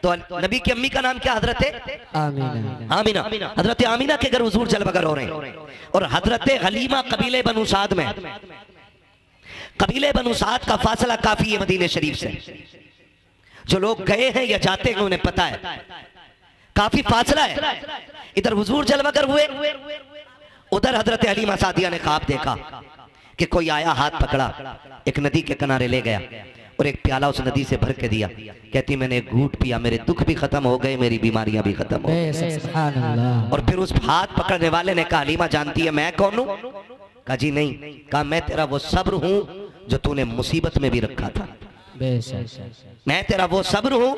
तो नबी की अम्मी का नाम क्या? हजरत आमीना। आमीना, हजरत आमीना के घर हुजूर जलवगर हो रहे हैं। और हजरत गलीमा कबीले बनु साद में, कबीले बनु साद का फासला काफी है मदीने शरीफ से। जो लोग गए हैं या जाते हैं उन्हें पता है काफी फासला है। इधर हुजूर जलवगर हुए, उधर हजरत हलीमा सादिया ने ख्वाब देखा कि कोई आया, हाथ पकड़ा, एक नदी के किनारे ले गया और एक प्याला उस नदी से भर के दिया। कहती मैंने एक घूंट पिया, मेरे दुख भी खत्म हो गए, मेरी बीमारियां भी खत्म हो गई। और फिर उस हाथ पकड़ने वाले ने कहा हलीमा जानती है मैं कौन हूं? कहा जी नहीं। कहा मैं तेरा वो सब्र हूं जो तूने मुसीबत में भी रखा था। मैं तेरा वो सब्र हूं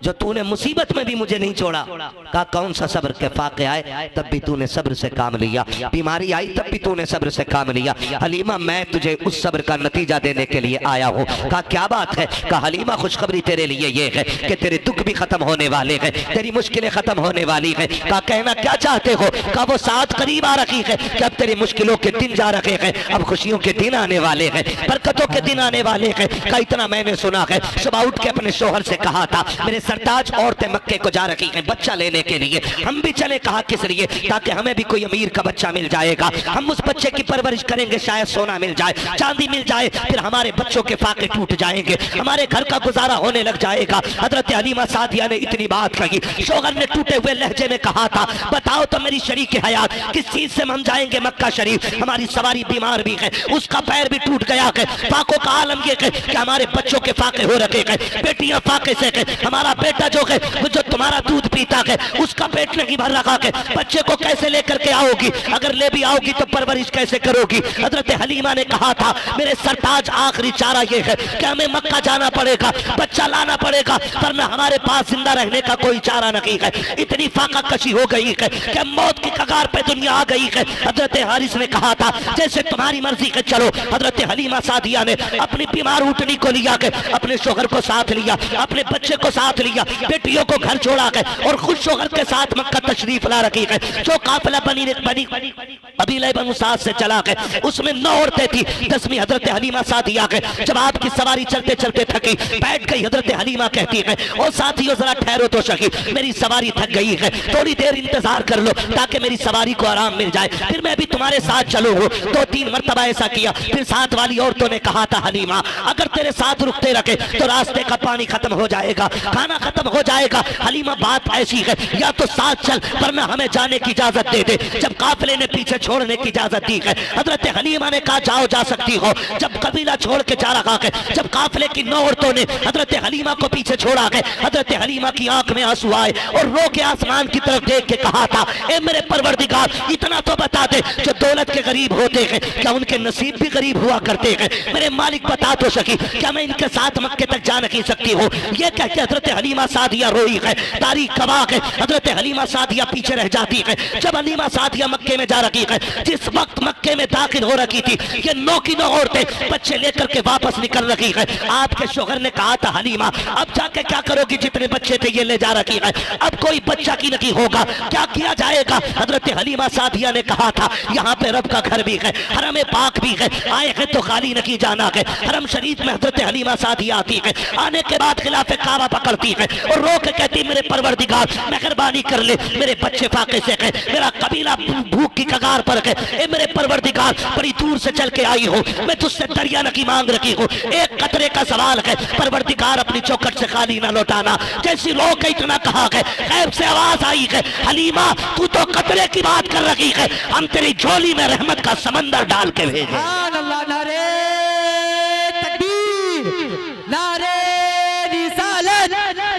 जो तूने मुसीबत में भी मुझे नहीं छोड़ा। कहा कौन सा सब्र? के फाके आए तब भी तूने सब्र से काम लिया, बीमारी आई तब भी तूने सब्र से काम लिया। हलीमा मैं तुझे उस सब्र का नतीजा देने के लिए आया हूं। कहा क्या बात है? कहा हलीमा खुशखबरी तेरे लिए ये है कि तेरे दुख भी खत्म होने वाले हैं, तेरी मुश्किलें खत्म होने वाली है। कहा कहना क्या चाहते हो? कहा वो साथ करीब आ रखी है कि अब तेरी मुश्किलों के दिन जा रखे हैं, अब खुशियों के दिन आने वाले हैं, बरकतों के दिन आने वाले हैं। कहा इतना मैंने सुना है। सुबह उठ के अपने शोहर से कहा था मेरे सरताज औरतें मक्के को जा रही हैं बच्चा लेने के लिए, हम भी चले। कहा किस लिए? ताकि हमें भी कोई अमीर का बच्चा मिल जाएगा, हम उस बच्चे की परवरिश करेंगे, शायद सोना मिल जाए, चांदी मिल जाए, फिर हमारे बच्चों के फाके टूट जाएंगे, हमारे घर का गुजारा होने लग जाएगा। हजरत हलीमा सादिया ने इतनी बात कही। शोहर ने टूटे हुए लहजे में कहा था बताओ तो मेरी शरीक हयात किस चीज से हम जाएंगे मक्का शरीफ? हमारी सवारी बीमार भी है, उसका पैर भी टूट गया है, फाकों का आलम ये है कि हमारे बच्चों के फाके हो रखे हैं, बेटियां फाके से है, हमारा बेटा जो है जो तुम्हारा दूध पीता है उसका पेट नहीं भर रखा है, बच्चे को कैसे लेकर के आओगी? अगर ले भी आओगी तो परवरिश कैसे करोगी? हजरत हलीमा ने कहा था मेरे सरताज आखिरी चारा ये है कि हमें मक्का जाना पड़ेगा, बच्चा लाना पड़ेगा, वरना हमारे पास जिंदा रहने का कोई चारा नहीं है। इतनी फाका कशी हो गई है कि मौत की कगार पे दुनिया आ गई है। हजरत हारिस ने कहा था जैसे तुम्हारी मर्जी है चलो। हजरत हलीमा सादिया ने अपनी बीमार ऊँटनी को लिया के अपने शोहर को साथ लिया, अपने बच्चे को साथ लिया, बेटियों को घर छोड़ा के और खुद शोहर के साथ मक्का तशरीफ ला रखी है। जो काफिला बनी कबीले बनु साद से चला गए उसमें 9 औरतें थी, 10वीं हजरत हलीमा सादिया के। जब आपकी सवारी चलते चलते थकी बैठ गई, हजरत हलीमा कहती है ओ साथियों जरा ठहरो तो सही, मेरी सवारी थक गई है, थोड़ी देर इंतजार कर लो ताकि मेरी सवारी को आराम मिल जाए, फिर मैं भी तुम्हारे साथ चलूंगा। 2-3 मरतबा ऐसा किया। फिर साथ वाली औरतों ने कहा था हलीमा अगर तेरे साथ रुकते रखे तो रास्ते का पानी खत्म हो जाएगा, खाना खत्म हो जाएगा। हलीमा बात ऐसी है या तो साथ चल वरना हमें जाने की इजाजत दे दे। जब काफिले ने पीछे छोड़ने की इजाजत दी है हजरत हलीमा ने कहा जाओ जा सकती हो। जब कबीला छोड़ के जा रहा है, जब काफिले की 9 औरतों ने हजरत हलीमा को पीछे छोड़ा है, हजरत हलीमा की आंख में आंसू आए और रो के आसमान की तरफ देख के कहा था ए मेरे परवरदिगार इतना तो बता दे जो दौलत के गरीब होते हैं क्या उनके नसीब भी गरीब हुआ करते हैं? मेरे मालिक बता तो सकी क्या मैं इनके साथ मक्के तक जा नहीं सकती हूँ? ये कह के हजरत हलीमा सादिया रोई है। तारीख गवाह है हजरत हलीमा सादिया पीछे रह जाती है। जब हलीमा सादिया मक्के में जा रही है, जिस वक्त मक्के में दाखिल हो रखी थी, ये 9 की 9 औरतें बच्चे लेकर के वापस निकल रही है। आपके शोहर ने कहा था हलीमा अब जाके क्या करोगी? जितने बच्चे थे ये ले जा रखी है, अब कोई बच्चा की नहीं होगा, क्या किया जाएगा? हजरत हलीमा सादिया ने कहा था यहाँ पे रब का घर भी है, हरम पाक भी है, आए हैं तो खाली नहीं जाना है। हरम शरीफ में हजरत हलीमा सादिया आती है, आने के बाद खिलाफे काबा पकड़ती है और रो के कहती मेरे परवरदिगार मेहरबानी कर ले, मेरे बच्चे फाके से है, मेरा कबीला भूख की कगार पर है, ए मेरे परवरदिगार बड़ी दूर से चल के आई हूँ, मैं तुझसे दरिया नकी मांग रखी हूँ, एक कतरे का सवाल है, परवरदिगार अपनी चौखट से खाली ना लौटाना। जैसी रो के इतना कहा है गैब से आवाज आई है हलीमा तू तो कतरे की बात कर रही है, हम तेरी झोली में रहमत का समंदर डाल के भेजे। नारे तकबीर, नारे रिसालत,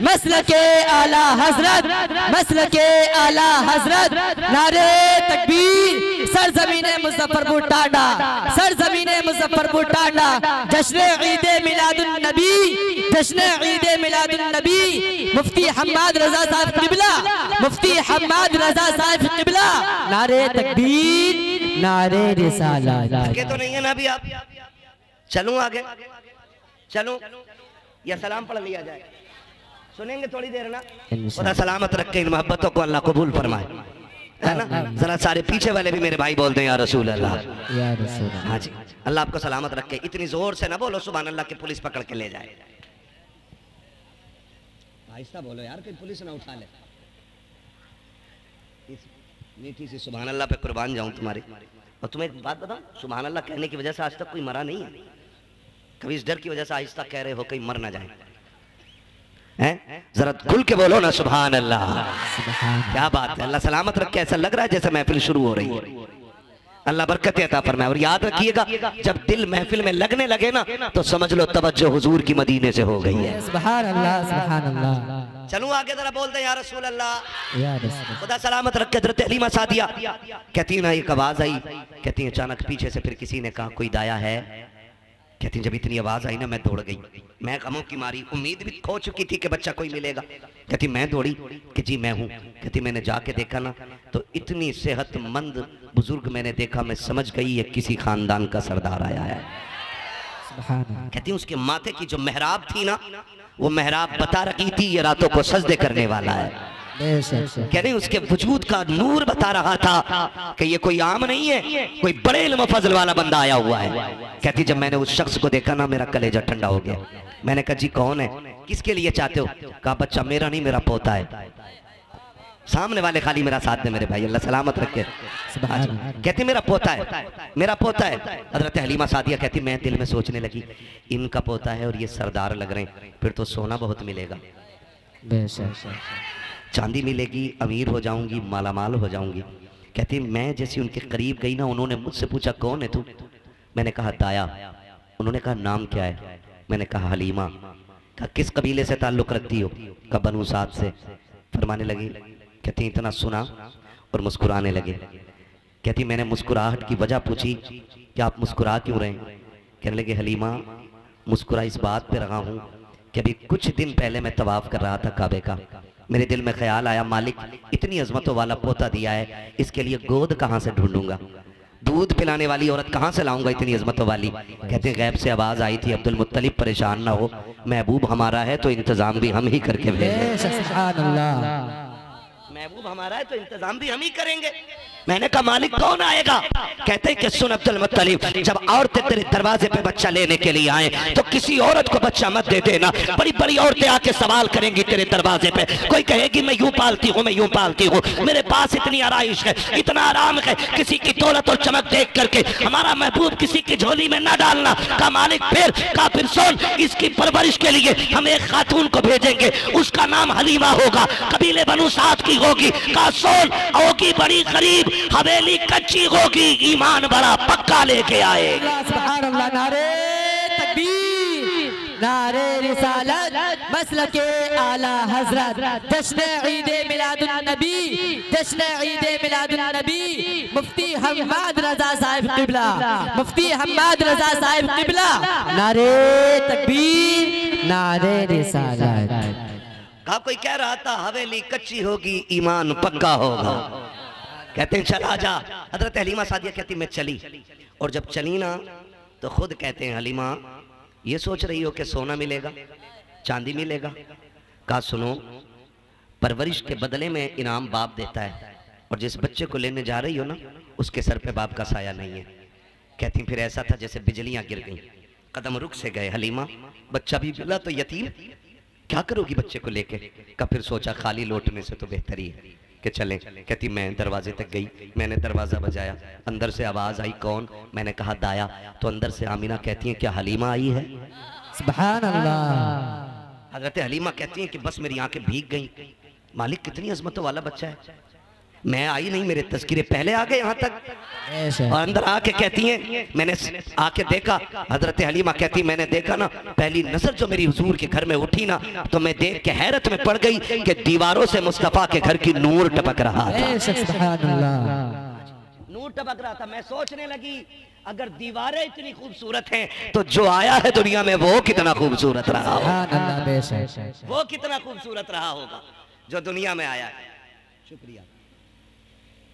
मसलके आला हजरत, मसलके आला हजरत, नारे तकबीर। सरजमीने मुजफ्फरपुर टांडा, सरजमीने मुजफ्फरपुर टांडा, जश्न ईदे मिलादुन नबी, जश्न ईदे मिलादुन नबी, मुफ्ती हम्माद रजा साहब किबला, मुफ्ती हम्माद रजा साहब किबला। नारे तकबीर, नारे रिसालत। तो नहीं है ना अभी आप? चलूं आगे, चलूं या सलाम पढ़ लिया जाए? सुनेंगे थोड़ी देर ना? खुदा सलामत रखे, इन मोहब्बतों को अल्लाह कबूल फरमाए, है ना? जरा सारे पीछे वाले भी मेरे भाई बोलते हैं या रसूल अल्लाह, या रसूल। हाँ जी, अल्लाह आपको सलामत रखे। इतनी जोर से ना बोलो सुभान अल्लाह की पुलिस पकड़ के ले जाए। आहिस्ता बोलो यार, कोई पुलिस ना उठा ले। इस मीठी सी सुभान अल्लाह पे कुर्बान जाऊं तुम्हारी। और तुम्हें एक बात बताऊं, सुभान अल्लाह कहने की वजह से आज तक कोई मरा नहीं है। कभी इस डर की वजह से आहिस्ता कह रहे हो कहीं मर ना जाए, हैं? जरा खुल के बोलो ना सुभान अल्लाह। क्या बात है, अल्लाह सलामत रखे। ऐसा लग रहा है जैसे महफिल शुरू हो रही है। अल्लाह बरकत अता फरमाए। और याद रखिएगा, जब दिल महफिल में लगने लगे ना तो समझ लो तवज्जो हुजूर की मदीने से हो गई है। सुभान अल्लाह, सुभान अल्लाह। चलूं आगे, जरा बोलते हैं या रसूल अल्लाह। या रसूल। खुदा सलामत रखे। हज़रत हलीमा सादिया कहती है ना, एक आवाज आई, कहती है अचानक पीछे से फिर किसी ने कहा कोई दाया है। कहती जब इतनी आवाज आई ना मैं दौड़ गई, मैं गमों की मारी, उम्मीद भी खो चुकी थी कि बच्चा कोई मिलेगा। कहती मैं दौड़ी कि जी मैं हूँ। कहती मैंने जाके देखा ना तो इतनी सेहतमंद बुजुर्ग मैंने देखा, मैं समझ गई ये किसी खानदान का सरदार आया है। कहती उसके माथे की जो मेहराब थी ना, वो मेहराब बता रही थी ये रातों को सजदे करने वाला है। कह रही उसके वजूद का नूर बता रहा था कि ये कोई आम नहीं है, कोई बड़े इल्म फजल वाला बंदा आया हुआ है। कहती जब मैंने उस शख्स को देखा ना मेरा कलेजा ठंडा हो गया। मैंने कहा जी कौन है, किसके लिए चाहते हो? कहा बच्चा मेरा नहीं, मेरा पोता है। सामने वाले खाली मेरा साथ दे मेरे भाई, अल्लाह सलामत रखे। कहती मेरा पोता है, मेरा पोता है। हजरत हलीमा सादिया कहती मैं दिल में सोचने लगी इनका पोता है और ये सरदार लग रहे हैं, फिर तो सोना बहुत मिलेगा, चांदी मिलेगी, अमीर हो जाऊंगी, मालामाल हो जाऊंगी। कहती मैं जैसे उनके करीब गई ना, उन्होंने मुझसे पूछा कौन है तू? मैंने कहा दाया। उन्होंने कहा नाम क्या है? मैंने कहा हलीमा। कहा किस कबीले से ताल्लुक रखती हो? कहा बनु साद से। फरमाने लगी, कहती इतना सुना और मुस्कुराने लगे। कहती मैंने मुस्कुराहट की वजह पूछी कि आप मुस्कुरा क्यों रहे? कहने लगे हलीमा मुस्कुरा इस बात पे रहा हूँ कि अभी कुछ दिन पहले मैं तवाफ कर रहा था काबे का, मेरे दिल में ख्याल आया मालिक इतनी अजमतों वाला पोता दिया है, इसके लिए गोद कहाँ से ढूंढूंगा, दूध पिलाने वाली औरत कहाँ से लाऊंगा इतनी अजमतों वाली। कहते हैं गैब से आवाज आई थी अब्दुल मुत्तलिब परेशान ना हो, महबूब हमारा है तो इंतजाम भी हम ही करके भेजेंगे। महबूब हमारा है तो इंतजाम भी हम ही करेंगे। मैंने कहा मालिक कौन आएगा? कहते हैं कि सुन अब्दुल मुत्तलिब, जब औरतें तेरे दरवाजे पे बच्चा लेने के लिए आए तो किसी औरत को बच्चा मत दे देना। बड़ी बड़ी औरतें आके सवाल करेंगी तेरे दरवाजे पे, कोई कहेगी मैं यूं पालती हूँ, मैं यूं पालती हूँ, मेरे पास इतनी आराइश है, इतना आराम है, किसी की दौलत और चमक देख करके हमारा महबूब किसी की झोली में न डालना। का मालिक फिर सुन, इसकी परवरिश के लिए हम एक खातून को भेजेंगे, उसका नाम हलीमा होगा, कबीले बनु साद की होगी। का सुन होगी बड़ी गरीब, हवेली कच्ची होगी, ईमान बड़ा पक्का लेके आएगा। सुभान अल्लाह। नारे तकबीर, नारे रिसालत, मसलके आला हजरत, जश्न ईद मिलादुन नबी, जश्न ईद मिलादुन नबी, मुफ्ती हम्माद रजा साहिब किबला, मुफ्ती हम्माद रजा साहिब किबला। नारे तकबीर, नारे रिसालत। कोई कह रहा था हवेली कच्ची होगी, ईमान पक्का होगा। कहते हैं चल आजा। हजरत हलीमा सादिया कहती मैं चली, और जब चली ना तो खुद कहते हैं हलीमा ये सोच रही हो कि सोना मिलेगा, चांदी मिलेगा? कहा सुनो, परवरिश के बदले में इनाम बाप देता है, और जिस बच्चे को लेने जा रही हो ना उसके सर पे बाप का साया नहीं है। कहती फिर ऐसा था जैसे बिजलियां गिर गई, कदम रुक से गए। हलीमा बच्चा भी मिला तो यतीम, क्या करोगी बच्चे को लेके? का फिर सोचा खाली लौटने से तो बेहतर ही है कि चलें। कहती मैं दरवाजे तक गई, मैंने दरवाजा बजाया, अंदर से आवाज आई कौन? मैंने कहा दाया। तो अंदर से आमिना कहती है क्या हलीमा आई है? सुभान अल्लाह। हजरत हलीमा कहती हैं कि बस मेरी आंखें भीग गई, मालिक कितनी अजमतों वाला बच्चा है। मैं आई नहीं, मेरे तस्कीरे पहले आ गए यहाँ तक। और अंदर आके कहती हैं मैंने आके देखा। हजरत हलीमा कहती मैंने देखा ना, पहली नजर जो मेरी हुजूर के घर में उठी ना तो मैं देख के हैरत में पड़ गई कि दीवारों से मुस्तफा के घर की नूर टपक रहा था। सुभान अल्लाह। नूर टपक रहा था। मैं सोचने लगी अगर दीवारें इतनी खूबसूरत हैं तो जो आया है दुनिया में वो कितना खूबसूरत रहा होगा, वो कितना खूबसूरत रहा होगा जो दुनिया में आया है। शुक्रिया।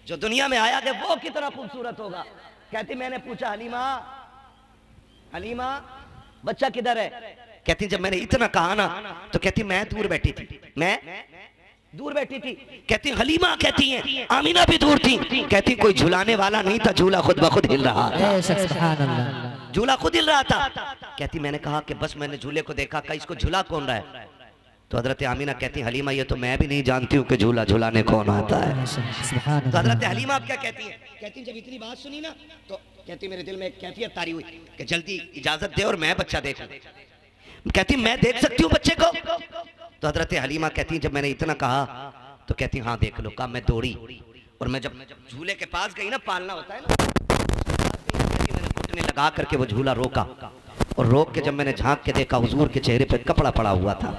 जो दुनिया में आया है वो कितना खूबसूरत होगा। कहती मैंने पूछा हलीमा, हलीमा बच्चा किधर है? कहती जब मैंने इतना कहा ना तो कहती मैं दूर बैठी थी, मैं दूर बैठी थी। कहती हलीमा कहती हैं आमीना भी दूर थी। कहती कोई झुलाने वाला नहीं था, झूला खुद ब खुद हिल रहा था, झूला खुद हिल रहा था। कहती मैंने कहा कि बस मैंने झूले को देखा, का इसको झूला कौन रहा है? तो हजरत आमीना कहती हलीमा ये तो मैं भी नहीं जानती हूँ कि झूला झूलाने कौन आता है। तो हजरत हलीमा आप क्या कहती हैं? कहती जब इतनी बात सुनी ना तो कहती मेरे दिल में एक कैफियत तारी हुई कि जल्दी इजाजत दे और मैं बच्चा देखूं। कहती मैं देख सकती हूँ बच्चे को? तो हजरत हलीमा कहती जब मैंने इतना कहा तो कहती हाँ देख लो। कहा मैं दौड़ी और मैं जब झूले के पास गई ना, पालना होता है ना, मैंने घुटने लगा करके वो झूला रोका और रोक के जब मैंने झांक के देखा हुजूर के चेहरे पे कपड़ा पड़ा हुआ था।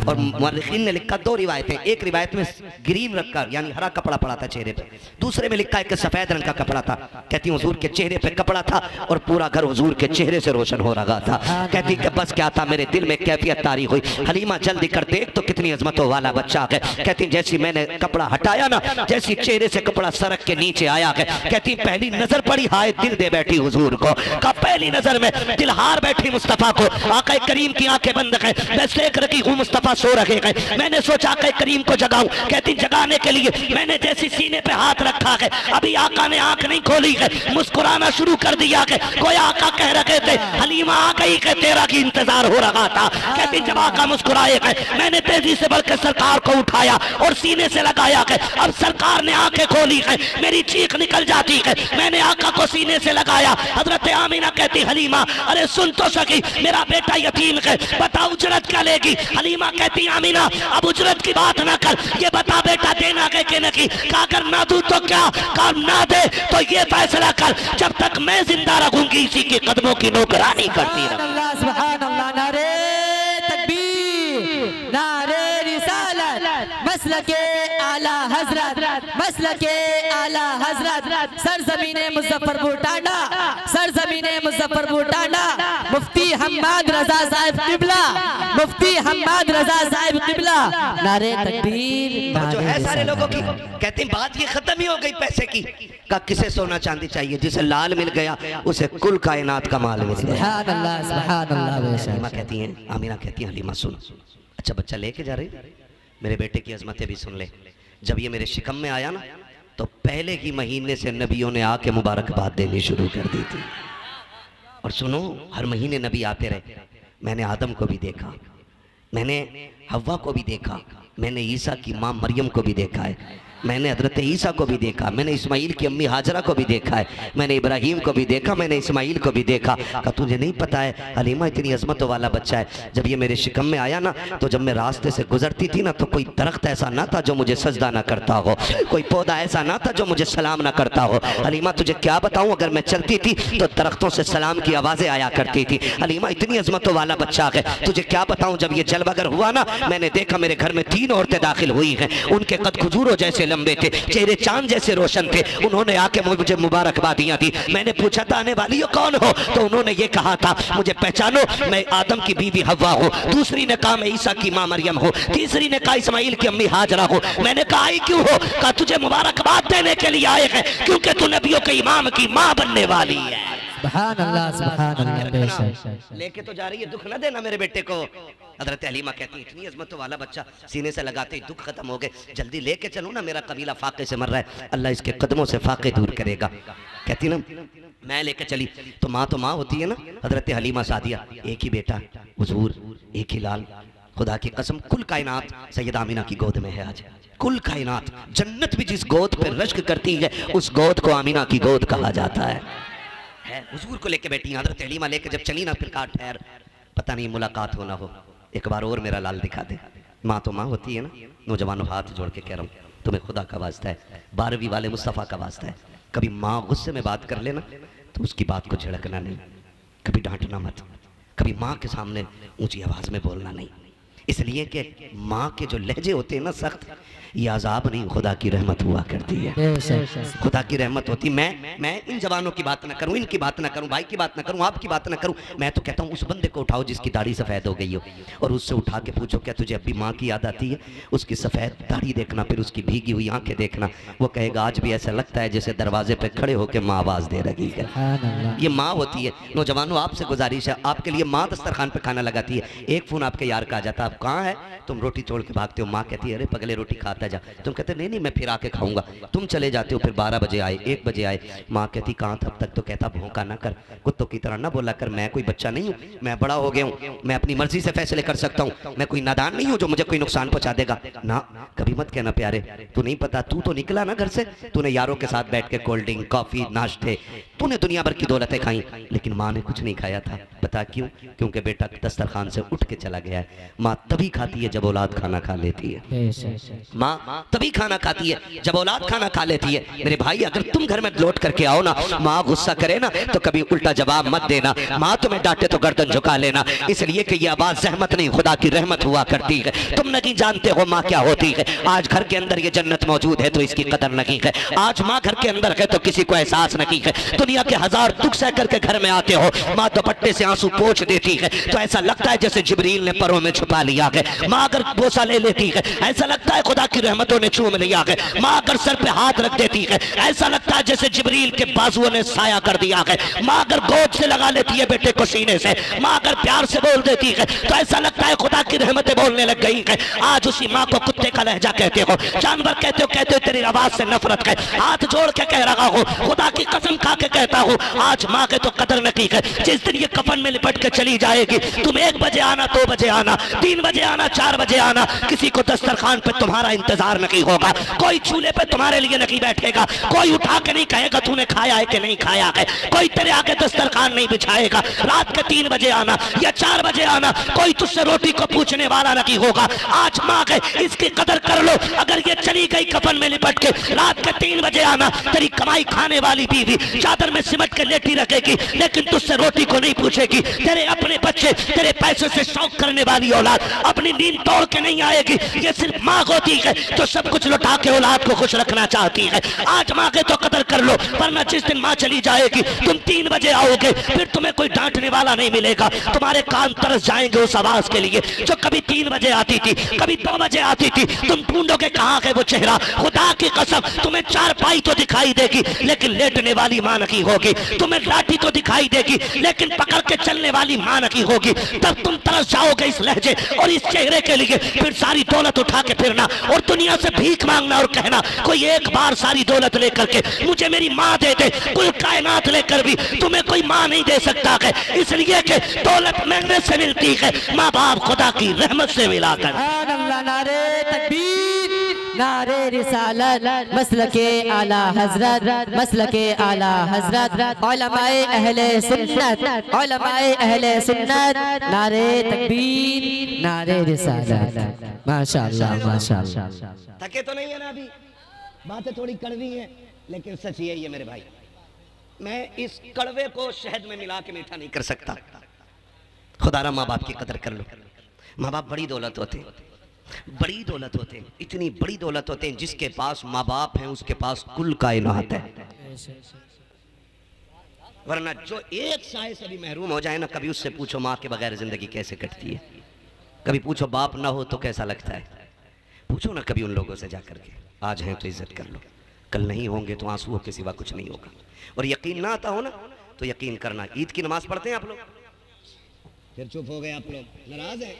और मुअल्लिखीन ने लिखा दो रिवायतें, एक रिवायत में ग्रीन रखा यानी हरा कपड़ा पड़ा था चेहरे पे, दूसरे में लिखा है कि सफेद रंग का कपड़ा था। कहती हुजूर के चेहरे पे कपड़ा था और पूरा घर हुजूर के चेहरे से रोशन हो रहा था। कहती कि बस क्या था, मेरे दिल में कैफियत तारी हुई, हलीमा जल्दी कर देख तो कितनी अजमतों वाला बच्चा है। कहती जैसी मैंने कपड़ा हटाया ना, जैसी चेहरे से कपड़ा सरक के नीचे आया है, कहती पहली नजर पड़ी हाय दिल दे बैठी हुजूर को। का पहली नजर में दिल हार बैठी मुस्तफा को। आका करीम की आंखें बंद है, मैं देख रखी हूँ मुस्तफा सो रहे हैं। मैंने सोचा आका करीम को जगाऊं। कहती जगाने के लिए मैंने जैसी सीने पे हाथ रखा है, अभी आका ने आंख नहीं खोली है, मुस्कुराना शुरू कर दिया है। कोई आका कह रहे थे हलीमा आ गई के तेरा की इंतजार हो रहा था। कहती जब आका मुस्कुराए है, मैंने तेजी से बढ़कर सरकार को उठाया और सीने से लगाया है। अब सरकार ने आंखें खोली है, मेरी चीख निकल जाती है। मैंने आका को सीने से लगाया। हजरत आमीना कहती हलीमा अरे सुन तो सकी, मेरा बेटा यतीम है, बता उजरत क्या लेगी? हलीमा कहती आमीना अब उजरत की बात ना कर, ये बता बेटा देना है कि नहीं? कहा अगर ना दूं तो क्या, कहा ना दे तो ये फैसला कर, जब तक मैं जिंदा रहूंगी इसी के कदमों की नौकरानी करती रहूंगी। सुभान अल्लाह, नारे तकबीर, नारे रिसालत, मसलके आला हजरत, मसलके आला हजरत, सरजमीने मुजफ्फरपुर टांडा, सरजमीने मुजफ्फरपुर टांडा, मुफ्ती हम्माद रजा साहिब किबला, मुफ्ती हम्माद रजा साहिब किबला, नारे तकबीर। जो है सारे लोगों की कहते हैं बात ये खत्म ही हो गई पैसे की। का किसे सोना चांदी चाहिए? जिसे लाल मिल गया उसे कुल कायनात का माल मिल गया। सुभान अल्लाह, सुभान अल्लाह। हलीमा कहती हैं, आमीना कहती हैं हलीमा सुन, अच्छा बच्चा लेके जा रही, मेरे बेटे की अजमतें भी सुन ले। जब ये मेरे शिकम में आया ना तो पहले ही महीने से नबियों ने आके मुबारकबाद देनी शुरू कर दी थी। और सुनो हर महीने नबी आते रहे। मैंने आदम को भी देखा, मैंने हव्वा को भी देखा, मैंने ईसा की माँ मरियम को भी देखा है, मैंने हजरत ईसा को भी देखा, मैंने इस्माइल की अम्मी हाजरा को भी देखा है, मैंने इब्राहिम को भी देखा, मैंने इस्माइल को भी देखा। कहा तुझे नहीं पता है हलीमा इतनी अजमतों वाला बच्चा है। जब ये मेरे शिकम में आया ना तो जब मैं रास्ते से गुजरती थी ना तो कोई दरख्त ऐसा ना था जो मुझे सजदा ना करता हो, कोई पौधा ऐसा ना था जो मुझे सलाम ना करता हो। हलीमा तुझे क्या बताऊँ, अगर मैं चलती थी तो दरख्तों से सलाम की आवाज़ें आया करती थी। हलीमा इतनी अजमतों वाला बच्चा है, तुझे क्या बताऊँ। जब ये जलवागर हुआ ना मैंने देखा मेरे घर में 3 औरतें दाखिल हुई हैं, उनके कद खजूरों जैसे लंबे थे, चेहरे चांद जैसे रोशन थे। उन्होंने आके मुझे मुबारकबादियां दी। मैंने पूछा था आने वाली हो कौन हो, तो उन्होंने ये कहा था मुझे पहचानो, मैं आदम की बीवी हव्वा हूँ। दूसरी ने कहा मैं ईसा की माँ मरियम हूँ। तीसरी ने कहा इस्माइल की अम्मी हाजरा हूँ। मैंने कहा आई क्यों हो? कहा तुझे मुबारकबाद देने के लिए आए हैं क्योंकि तू नबियों के इमाम की माँ बनने वाली है। सुभान अल्लाह, सुभान अल्लाह। लेके तो जा रही है, दुख न देना मेरे बेटे को। हजरत हलीमा कहती इतनी अजमतों वाला बच्चा, सीने से लगाते ही दुख खत्म हो गए, जल्दी लेके चलो ना, मेरा कबीला फाके से मर रहा है, अल्लाह इसके कदमों से फाके दूर करेगा। कहती ना मैं लेके चली तो माँ होती है ना। हजरत हलीमा सादिया, एक ही बेटा हुजूर, एक ही लाल, खुदा की कसम कुल कायनात सैयदा आमीना की गोद में है आज। कुल कायनात, जन्नत भी जिस गोद पर रश्क करती है उस गोद को आमीना की गोद कहा जाता है। हुजूर को लेके बैठी हजरत हलीमा, लेके जब चली ना फिर कहा ठहर, पता नहीं मुलाकात हो ना हो, एक बार और मेरा लाल दिखा दे। माँ तो माँ होती है ना। नौजवानों हाथ जोड़ के कह रहा हूँ तुम्हें खुदा का वास्ता है, 12वीं वाले मुस्तफ़ा का वास्ता है, कभी माँ गुस्से में बात कर लेना तो उसकी बात को झड़कना नहीं, कभी डांटना मत, कभी माँ के सामने ऊंची आवाज़ में बोलना नहीं, इसलिए कि माँ के जो लहजे होते हैं ना सख्त, ये अजाब नहीं खुदा की रहमत हुआ करती है, खुदा की रहमत होती। मैं इन जवानों की बात ना करूं, इनकी बात ना करूं, भाई की बात ना करूं, आपकी बात ना करूं, मैं तो कहता हूं उस बंदे को उठाओ जिसकी दाढ़ी सफ़ेद हो गई हो और उससे उठा के पूछो क्या तुझे अभी माँ की याद आती है? उसकी सफ़ेद दाढ़ी देखना, फिर उसकी भीगी हुई आंखें देखना, वो कहेगा आज भी ऐसा लगता है जैसे दरवाजे पर खड़े होकर माँ आवाज़ दे रही है। ये माँ होती है। नौजवानों आपसे गुजारिश है, आपके लिए माँ दस्तरखान पर खाना लगाती है, एक फ़ोन आपके यार का आ जाता है, आप कहाँ है? तुम रोटी छोड़ के भागते हो, माँ कहती है अरे पगले रोटी खा खाता जा। तुम कहते नहीं नहीं मैं फिर आके खाऊंगा। तुम चले जाते हो, फिर 12 बजे आए, 1 बजे आए, माँ कहती कहाँ था अब तक? तो कहता भौंका ना कर, कुत्तों की तरह ना बोला कर, मैं कोई बच्चा नहीं हूँ, मैं बड़ा हो गया हूँ, मैं अपनी मर्जी से फैसले कर सकता हूँ, मैं कोई नादान नहीं हूँ जो मुझे कोई नुकसान पहुंचा देगा। ना, कभी मत कहना प्यारे, तू नहीं पता, तू तो निकला ना घर से, तूने यारों के साथ बैठ के कोल्ड ड्रिंक, कॉफी, नाश्ते, तूने दुनिया भर की दौलतें खाई, लेकिन माँ ने कुछ नहीं खाया था। पता क्यों? क्योंकि बेटा दस्तरखान से उठ के चला गया है। माँ तभी खाती है जब औलाद खाना खा लेती है। माँ तभी खाना खाती है जब औलाद खाना खा लेती है। मेरे भाई, अगर तुम घर में लौट करके आओ ना, माँ गुस्सा करे ना, तो कभी उल्टा जवाब मत देना। माँ तुम्हें डांटे तो गर्दन झुका लेना, इसलिए कि ये आवाज जहमत नहीं, खुदा की रहमत हुआ करती है। तुम नहीं जानते हो माँ क्या होती है। आज घर के अंदर ये जन्नत मौजूद है तो इसकी कदर नहीं है। आज माँ घर के अंदर है तो किसी को एहसास नहीं है। दुनिया के 1000 दुख सह करके घर में आते हो, माँ दुपट्टे से आंसू पोंछ देती है तो ऐसा लगता है जैसे जिब्रील ने परों में छुपा लिया है। माँ अगर बोसा ले लेती है ऐसा लगता है खुदा की रहमतों ने चूम लिया है। माँ अगर सर पे हाथ रख देती है ऐसा लगता है जैसे जिब्रील के बाजुओं ने साया कर दिया है। माँ अगर गोद से लगा लेती है बेटे को सीने से, माँ अगर प्यार से बोल देती है तो ऐसा लगता है खुदा की रहमतें बोलने लग गई है। आज उसी माँ को कुत्ते का लहजा कहते हो, जानवर कहते हो तेरी आवाज से नफरत है। हाथ जोड़ के कह रहा हूँ, खुदा की कसम खा के कहता हूँ, आज माँ के तो कदर नहीं है। जिस दिन ये कफन में लिपट के चली जाएगी, तुम 1 बजे आना, 2 बजे आना, 3 बजे आना, 4 बजे आना, किसी को दस्तरखान पे तुम्हारा इंतजार नहीं होगा, कोई चूल्हे पे तुम्हारे लिए नहीं बैठेगा, कोई उठा के नहीं कहेगा तूने खाया है कि नहीं खाया है, कोई तेरे आगे दस्तरखान नहीं बिछाएगा। रात के 3 बजे आना या 4 बजे आना, कोई तुझसे रोटी को पूछने वाला नहीं होगा। आज माँ है, इसकी कदर कर लो। अगर ये चली गई कफन में लिपट के, रात के 3 बजे आना, तेरी कमाई खाने वाली बीवी चादर में सिमट के लेटी रखेगी, लेकिन तुझसे रोटी को नहीं पूछेगी। तेरे अपने बच्चे, तेरे पैसे से शौक करने वाली औलाद अपनी नींद तोड़ के नहीं आएगी। ये सिर्फ माँ होती है जो सब कुछ लुटा के औलाद को खुश रखना चाहती है। आज माँ के तो कदर कर लो, वरना जिस दिन माँ चली जाएगी, तुम 3 बजे आओगे, फिर तुम्हें कोई डांटने वाला नहीं मिलेगा। तुम्हारे कान तरस जाएंगे उस आवाज के लिए जो कभी 3 बजे आती थी, कभी 2 बजे आती थी। तुम ढूंढोगे कहाँ है वो चेहरा। खुदा की कसम, तुम्हें 4 पाई तो दिखाई देगी लेकिन लेटने वाली माँ नहीं होगी। तुम्हें लाठी तो दिखाई देगी लेकिन पकड़ के चलने वाली माँ नहीं होगी। तब तुम तरस जाओगे इस लहजे और इस चेहरे के लिए। फिर सारी दौलत उठा के फिरना और दुनिया से भीख मांगना और कहना कोई एक बार सारी दौलत लेकर के मुझे मेरी माँ दे दे। कुल कायनात लेकर भी तुम्हें कोई माँ नहीं दे सकता है, इसलिए कि दौलत मांगने से मिलती है, माँ बाप खुदा की रहमत से मिलाकर। नारे तकबीर, नारे रिसालत, मसलके आला हजरत, मसलके आला हजरत, उलमाए अहले सुन्नत, उलमाए अहले सुन्नत, नारे तकबीर, नारे रिसालत। माशाअल्लाह माशाअल्लाह। थके तो नहीं है ना? अभी बातें थोड़ी कड़वी हैं लेकिन सच यही है मेरे भाई। मैं इस कड़वे को शहद में मिला के मीठा नहीं कर सकता। खुदारा माँ बाप की कदर कर लो। माँ बाप बड़ी दौलत होते हैं, बड़ी दौलत होते हैं, इतनी बड़ी दौलत होते हैं जिसके पास माँ बाप हैं उसके पास कुल कायनात है। वरना जो एक साए से भी महरूम हो जाए ना, कभी उससे पूछो माँ के बगैर जिंदगी कैसे कटती है, कभी पूछो बाप ना हो तो कैसा लगता है, पूछो ना कभी उन लोगों से जा करके। आज हैं तो इज्जत कर लो, कल नहीं होंगे तो आंसुओं के सिवा कुछ नहीं होगा। और यकीन ना आता हो ना तो यकीन करना, ईद की नमाज पढ़ते हैं आप लोग, फिर चुप हो गए आप लोग, नाराज हैं।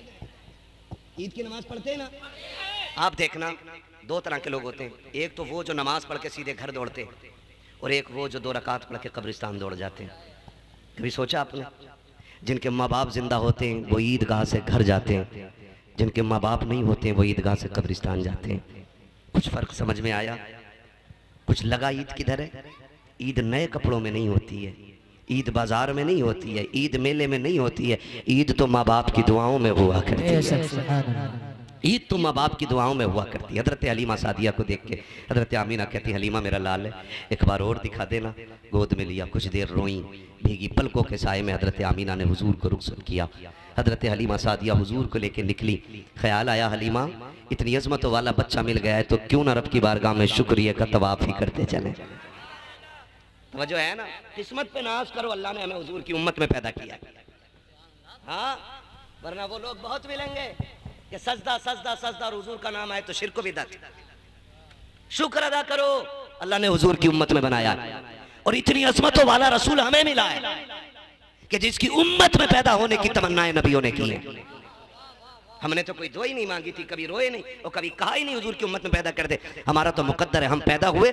ईद की नमाज पढ़ते हैं ना? आप देखना 2 तरह के लोग होते हैं। एक तो वो जो नमाज पढ़ के सीधे घर दौड़ते हैं, और एक वो जो 2 रकात पढ़ के कब्रिस्तान दौड़ जाते हैं। कभी सोचा आपने? जिनके माँ बाप जिंदा होते हैं वो ईदगाह से घर जाते हैं, जिनके माँ बाप नहीं होते हैं वो ईदगाह से कब्रिस्तान जाते हैं। कुछ फर्क समझ में आया? कुछ लगा ईद किधर है? ईद नए कपड़ों में नहीं होती है, ईद बाजार में नहीं होती है, ईद मेले में नहीं होती है, ईद तो माँ बाप की दुआओं में हुआ करती है। ईद तो माँ बाप की दुआओं में हुआ करती है। हजरत हलीमा सादिया को देख के हजरत आमीना कहती, हलीमा मेरा लाल है, एक बार और दिखा देना। गोद में लिया, कुछ देर रोई, भीगी पलकों के साए में हजरत आमीना ने हुजूर को रुखसत किया। हजरत हलीमा सादिया हुजूर को लेके निकली। ख्याल आया हलीमा इतनी अजमतों वाला बच्चा मिल गया है तो क्यों ना रब की बारगाह में शुक्रिया का तवाफ ही करते चले। जो है ना, किस्मत पे नाज करो, अल्लाह ने हमें हुजूर की उम्मत में पैदा किया। हाँ, वरना वो लोग बहुत मिलेंगे कि सजदा सजदा सजदा, हुजूर का नाम आए तो शिरक बिदअत। शुक्र अदा करो, अल्लाह ने हुजूर की उम्मत में बनाया और इतनी अजमतों वाला रसूल हमें मिला है कि जिसकी उम्मत में पैदा होने की तमन्नाएं नबियों ने की है। हमने तो कोई दुआ ही नहीं मांगी थी, कभी रोए नहीं और कभी कहा ही नहीं हुजूर की उम्मत में पैदा कर दे। हमारा तो मुकद्दर है, हम पैदा हुए।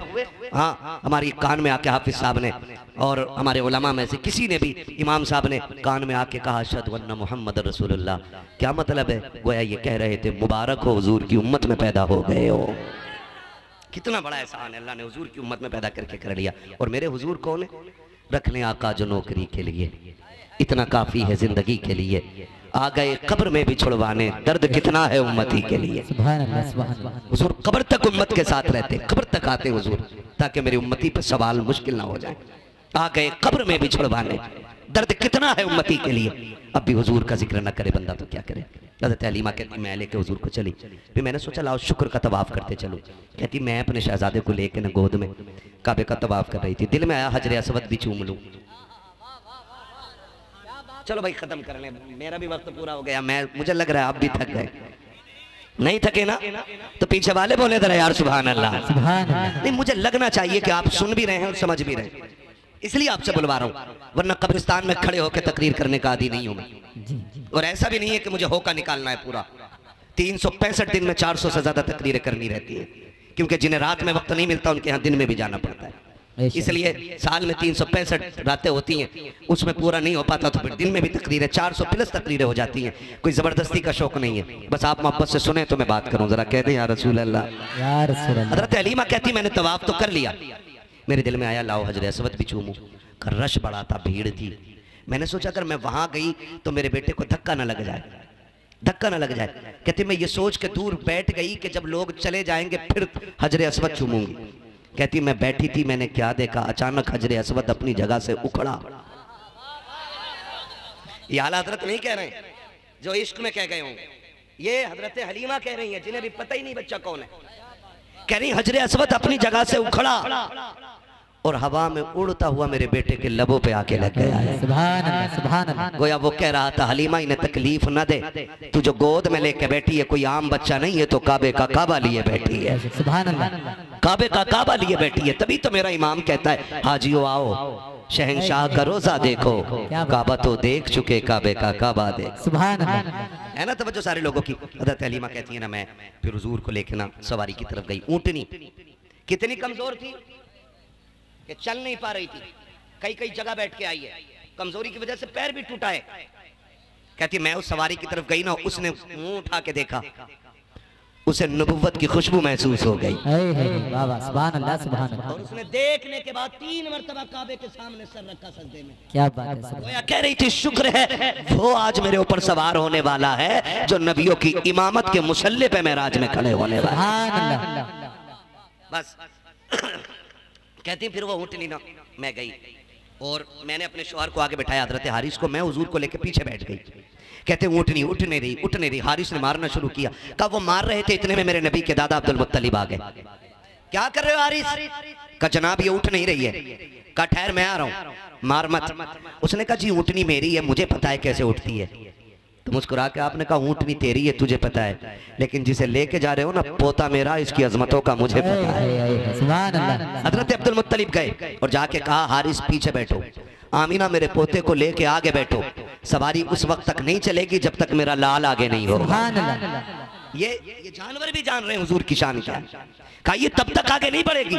हाँ, हमारी कान में आके हाफिज साहब ने और हमारे उलमा में से किसी ने भी, इमाम साहब ने कान में आके कहा अशहदु अन्ना मुहम्मद रसूलुल्लाह। क्या मतलब है? गोया ये कह रहे थे मुबारक हो हुजूर की उम्मत में पैदा हो गए हो। कितना बड़ा एहसान है, अल्लाह ने हुजूर की उम्मत में पैदा करके कर लिया। और मेरे हुजूर कौन है? रख लें आका जो नौकरी के लिए, इतना काफी है जिंदगी के लिए। आ गए कब्र में भी छुड़वाने, दर्द कितना है उम्मती के लिए। हुजूर कब्र तक उम्मत के साथ रहते, कब्र तक आते हुजूर, ताकि मेरी उम्मती पर सवाल मुश्किल ना हो जाए। आ गए कब्र में भी छुड़वाने, दर्द कितना है उम्मती के लिए। अब भी हुजूर का जिक्र न करे बंदा तो क्या करे। हज़रत हलीमा कहती मैं लेके हुजूर को चली, फिर मैंने सोचा लाओ शुक्र का तवाफ करते चलो। कहती मैं अपने शहजादे को लेके न गोद में काबे का तवाफ कर रही थी, दिल में आया हजरे असवद भी चूम लूं। चलो भाई खत्म कर लें, मेरा भी वक्त पूरा हो गया। मुझे लग रहा है आप भी थक गए। नहीं थके ना तो पीछे वाले बोले जरा यार सुभान अल्लाह। नहीं, मुझे लगना चाहिए कि आप सुन भी रहे हैं और समझ भी रहे हैं, इसलिए आपसे बुलवा रहा हूँ, वरना कब्रिस्तान में खड़े होकर तकरीर करने का आदी नहीं हूं मैं। और ऐसा भी नहीं है कि मुझे होका निकालना है पूरा। 365 दिन में 400 से ज्यादा तकरीरें करनी रहती है, क्योंकि जिन्हें रात में वक्त नहीं मिलता उनके यहाँ दिन में भी जाना पड़ता है। इसलिए साल में 365 रातें होती हैं, उसमें पूरा नहीं हो पाता तो फिर दिन में भी तकरीरें 400 प्लस तकरीरें हो जाती हैं। कोई जबरदस्ती का शौक नहीं है, बस आप मोहब्बत से सुने तो मैं बात करूं, जरा कह दें या रसूल अल्लाह। हज़रत हलीमा कहती मैंने तवाफ तो कर लिया, मेरे दिल में आया लाओ हजरे असवद भी चूमूं। रश बड़ा था, भीड़ थी। मैंने सोचा अगर मैं वहां गई तो मेरे बेटे को धक्का न लग जाए, धक्का न लग जाए। कहती मैं ये सोच के दूर बैठ गई कि जब लोग चले जाएंगे फिर हजरे असवद चूमूंगी। कहती मैं बैठी थी, मैंने क्या देखा, अचानक हजरे असवद अपनी जगह से उखड़ा। ये आला हजरत नहीं कह रहे जो इश्क में कह गए होंगे, ये हजरत हलीमा कह रही हैं जिन्हें भी पता ही नहीं बच्चा कौन है। कह रही हजरे असवद अपनी जगह से उखड़ा और हवा में उड़ता हुआ मेरे बेटे के लबों पे आके लग गया है। सुभान अल्लाह, सुभान अल्लाह। गोया वो कह रहा था हलीमा इन्हें तकलीफ न दे, तू जो गोद में लेके बैठी है कोई आम बच्चा नहीं है, तो काबे का काबा लिए बैठी है। सुभान अल्लाह, काबे का काबा लिए बैठी है। तभी तो मेरा इमाम कहता है हाजियो आओ शहंशाह का रोजा देखो, काबा तो देख चुके काबे का काबा देख। सुभान अल्लाह, है ना तवज्जो सारे लोगों की। हज़रत हलीमा कहती है ना मैं फिर हुजूर को लेके ना सवारी की तरफ गई। ऊँटनी कितनी कमजोर थी कि चल नहीं पा रही थी, कई कई जगह बैठ के आई है, कमजोरी की वजह से पैर भी टूटा है। कहती मैं उस सवारी की तरफ गई ना, उसने मुंह उठा के देखा, उसे नबुव्वत की खुशबू महसूस हो गई। सुभान अल्लाह, सुभान अल्लाह। और उसने देखने के बाद 3 मरतबा काबे के सामने सर रखा सजदे में। क्या बात है। कह रही थी शुक्र है वो आज मेरे ऊपर सवार होने वाला है जो नबियों की इमामत के मुसल्ले पे मेराज में खड़े होने वाला है। बस कहती फिर वो ऊँटनी ना मैं गई और मैंने अपने शौहर को आगे बैठाया, हजरत हारिस को, मैं हुजूर को लेकर पीछे बैठ गई। कहते ऊँटनी उठने रही। हारिस ने मारना शुरू किया। कहा वो मार रहे थे, इतने में मेरे नबी के दादा अब्दुल मुत्तलिब आ गए। क्या कर रहे हो हारिस? कहा जनाब ये उठ नहीं रही है। कहा ठहर मैं आ रहा हूँ, मार मत। उसने कहा जी ऊँटनी मेरी है, मुझे पता है कैसे उठती है। तो मुस्कुरा के आपने कहा ऊँटनी तेरी है, तुझे पता है, लेकिन जिसे लेके जा रहे हो ना पोता मेरा, इसकी अजमतों का मुझे पता है। हजरत अब्दुल मुत्तलिब गए और जाके कहा हारिस पीछे बैठो, आमीना मेरे पोते को लेके आगे बैठो, सवारी उस वक्त तक नहीं चलेगी जब तक मेरा लाल आगे नहीं होगा। ये जानवर भी जान रहे हैं हुजूर की शान क्या। कहा ये तब तक आगे नहीं बढ़ेगी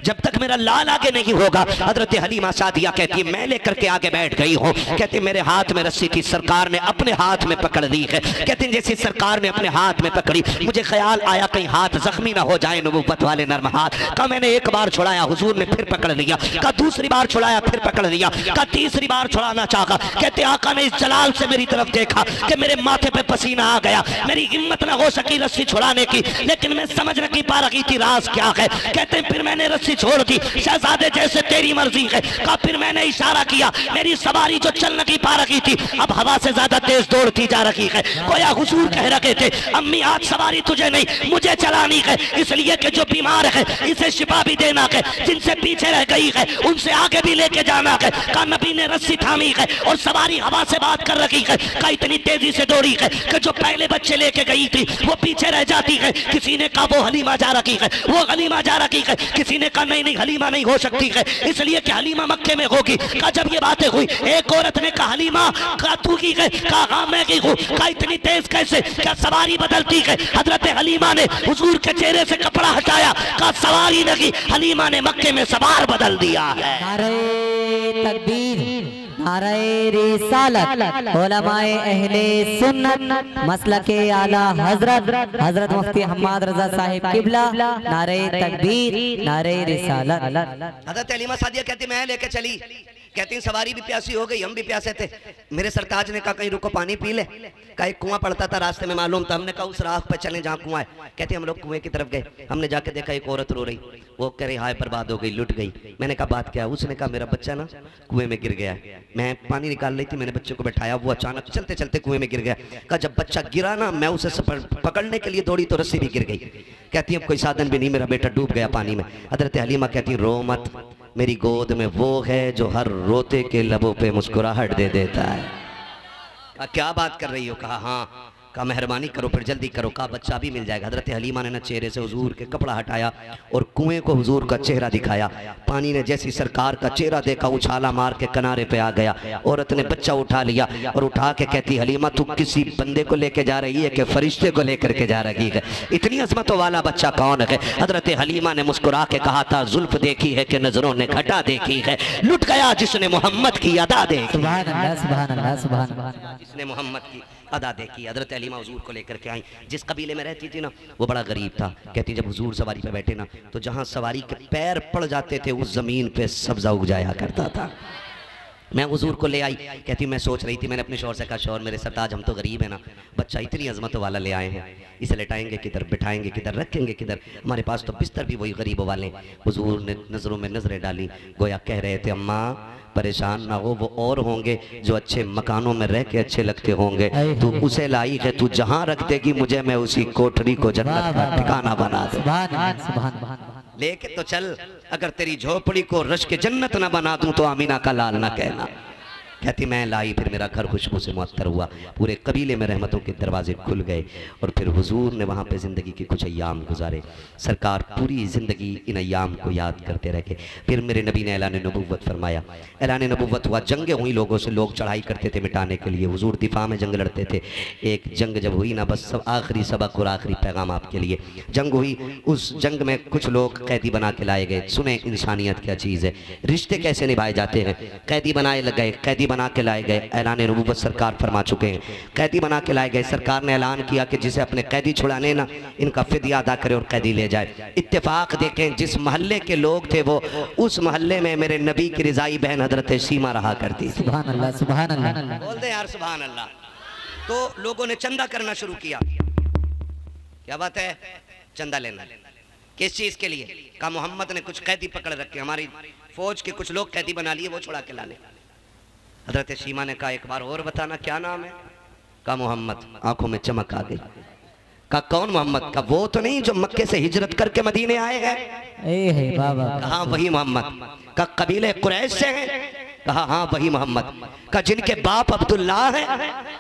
जब तक मेरा लाल आगे नहीं होगा। हजरत हलीमा सादिया कहती है मैं लेकर के आगे बैठ गई हूँ। कहती मेरे हाथ में रस्सी थी, सरकार ने अपने हाथ में पकड़ ली है। कहती जैसे सरकार ने अपने हाथ में पकड़ी, मुझे ख्याल आया कहीं हाथ जख्मी ना हो जाए, नबुव्वत वाले नर्म हाथ। कहा मैंने एक बार छुड़ाया, हुजूर ने फिर पकड़ लिया। कहा दूसरी बार छुड़ाया, फिर पकड़ लिया। कहा तीसरी बार छुड़ाना चाहा। कहते आका ने इस जलाल से मेरी तरफ देखा कि मेरे माथे पे पसीना आ गया, मेरी हिम्मत ना हो सकी रस्सी छुड़ाने की, लेकिन मैं समझ नहीं पा रही थी राज क्या है। कहते फिर मैंने रस्सी छोड़ दी, शहजादे जैसे तेरी मर्जी है। कहा फिर मैंने इशारा किया, मेरी सवारी जो चल नहीं पा रही थी अब हवा से ज्यादा तेज दौड़ती जा रही है। गोया हुजूर कह रखे थे अम्मी आज सवारी तुझे नहीं मुझे चलानी है, इसलिए कि जो बीमार है इसे शिफा भी देना है, जिनसे पीछे रह गई है उनसे आगे भी लेके जाना है। कहा नबी ने रस्सी थामी है और सवारी हवा से बात कर रही है। कहा इतनी तेजी से दौड़ी है कि जो पहले बच्चे लेके गई थी वो पीछे रह जाती है। किसी ने कहा वो हलीमा जा रखी है, वो हलीमा जा रखी है। किसी ने कहा नहीं नहीं हलीमा नहीं हो सकती है, इसलिए कि हलीमा मक्के में होगी। कहा जब ये बातें हुई, एक औरत ने कहा हलीमा कहा तू की है? कहा हाँ मैं की हूँ। कहा इतनी तेज कैसे? क्या सवारी बदलती है? हजरत हलीमा ने हुजूर के चेहरे से कपड़ा हटाया, कहा सवारी नहीं, हलीमा ने मक्के में सवार बदल दिया है। नारे तकबीर, नारे रिसालत, उलमाए अहले सुन्नत, मसलके आला हजरत हजरत मुफ्ती हम्माद रजा साहिब किबला, नारे तकबीर, नारे रिसालत। हजरत हलीमा सादिया कहती मैं लेके चली, कहती सवारी भी प्यासी हो गई, हम भी प्यासे थे। मेरे सरताज ने कहा कहीं रुको पानी पी ले। कहा एक कुआं पड़ता था रास्ते में मालूम था, हमने कहा उस राह पर चलें जहाँ कुआं है। कहती हम लोग कुएं की तरफ गए, हमने जाके देखा एक औरत रो रही, वो कह रही हाय बर्बाद हो गई, लुट गई। मैंने कहा बात क्या? उसने कहा मेरा बच्चा ना कुएं में गिर गया, मैं पानी निकाल रही थी, मैंने बच्चे को बैठाया, वो अचानक चलते चलते कुएं में गिर गया। कहा जब बच्चा गिरा ना मैं उसे पकड़ने के लिए दौड़ी तो रस्सी भी गिर गई। कहती अब कोई साधन भी नहीं, मेरा बेटा डूब गया पानी में। हजरत हलीमा कहती रो मत, मेरी गोद में वो है जो हर रोते के लबों पे मुस्कुराहट दे देता है। कहा क्या बात कर रही हो? कहा हाँ। कहा मेहरबानी करो फिर जल्दी करो। कहा बच्चा भी मिल जाएगा। हजरत हलीमा ने ना चेहरे से हुजूर के कपड़ा हटाया और कुएं को हुजूर का चेहरा दिखाया। पानी ने जैसी सरकार का चेहरा देखा उछाला मार के किनारे पे आ गया। औरत ने बच्चा उठा लिया और उठा के कहती हलीमा तू किसी बंदे को लेके जा रही है कि फरिश्ते को लेकर के जा रही है? इतनी अजमतों वाला बच्चा कौन है? हजरत हलीमा ने मुस्कुरा के कहा था जुल्फ देखी है कि नजरों ने घटा देखी है, लुट गया जिसने मोहम्मद की अदा देखी। सुभान अल्लाह, सुभान अल्लाह, सुभान अल्लाह। जिसने मोहम्मद की अदा देखी। हजरत हलीमा हुजूर को लेकर के आई। जिस कबीले में रहती थी ना वो बड़ा गरीब था। कहती जब हुजूर सवारी पे बैठे ना तो जहाँ सवारी के पैर पड़ जाते थे उस जमीन पे सब्जा उग जाया करता था। मैं हुजूर को ले आई। कहती मैं सोच रही थी, मैंने अपने शौहर से कहा शौहर मेरे सरताज हम तो गरीब है ना, बच्चा इतनी अजमतों वाला ले आए हैं, इसे लेटाएंगे किधर, बिठाएंगे किधर, रखेंगे किधर? हमारे पास तो बिस्तर भी वही गरीबों वाले। हुजूर ने नजरों में नजरें डाली, गोया कह रहे थे अम्मा परेशान ना हो, वो और होंगे जो अच्छे मकानों में रह के अच्छे लगते होंगे, तू उसे लाई है, तू जहाँ रख देगी मुझे मैं उसी कोठरी को जन्नत का ठिकाना बना दे। लेके तो चल, अगर तेरी झोपड़ी को रश के जन्नत ना बना दूं तो आमीना का लाल ना कहना। कहती मैं लाई, फिर मेरा घर खुशबू से मुअत्तर हुआ, पूरे कबीले में रहमतों के दरवाजे खुल गए और फिर हुजूर ने वहाँ पे ज़िंदगी के कुछ अय्याम गुजारे। सरकार पूरी ज़िंदगी इन अय्याम को याद करते रहे। फिर मेरे नबी ने ऐलान नबुव्वत फरमाया। ऐलान नबुव्वत हुआ, जंगें हुई, लोगों से लोग चढ़ाई करते थे मिटाने के लिए, हुजूर दिफा में जंग लड़ते थे। एक जंग जब हुई ना, बस सब आखिरी सबक और आखिरी पैगाम आपके लिए। जंग हुई, उस जंग में कुछ लोग कैदी बना के लाए गए। सुने इंसानियत क्या चीज़ है, रिश्ते कैसे निभाए जाते हैं। कैदी बनाए गए, कैदी बना के लाए गए। ऐलान नबुव्वत सरकार फरमा चुके हैं, कैदी बना के लाए गए। सरकार ने ऐलान किया कि जिसे अपने कैदी छुड़ाने ना इनका फिदिया अदा करे और कैदी ले जाए। इत्तेफाक देखें, जिस मोहल्ले के लोग थे वो उस मोहल्ले में मेरे नबी की रिजाई बहन हजरत सीमा रहा करती। सुभान अल्लाह, सुभान अल्लाह, बोल दे यार सुभान अल्लाह। तो लोगों ने चंदा करना शुरू किया। क्या बात है? चंदा लेना। किस चीज के लिए? कहा मोहम्मद ने कुछ कैदी पकड़ रखे, हमारी फौज के कुछ लोग कैदी बना लिए, वो छुड़ा के लाने। हजरत सीमा ने कहा एक बार और बताना क्या नाम है? कहा मोहम्मद। आंखों में चमक आ गई। कहा कौन मोहम्मद? का वो तो नहीं जो मक्के से हिजरत करके मदीने आए हैं? कहा वही मोहम्मद। का कबीले कुरैश से हैं? कहा हाँ वही मोहम्मद। का जिनके बाप अब्दुल्ला है?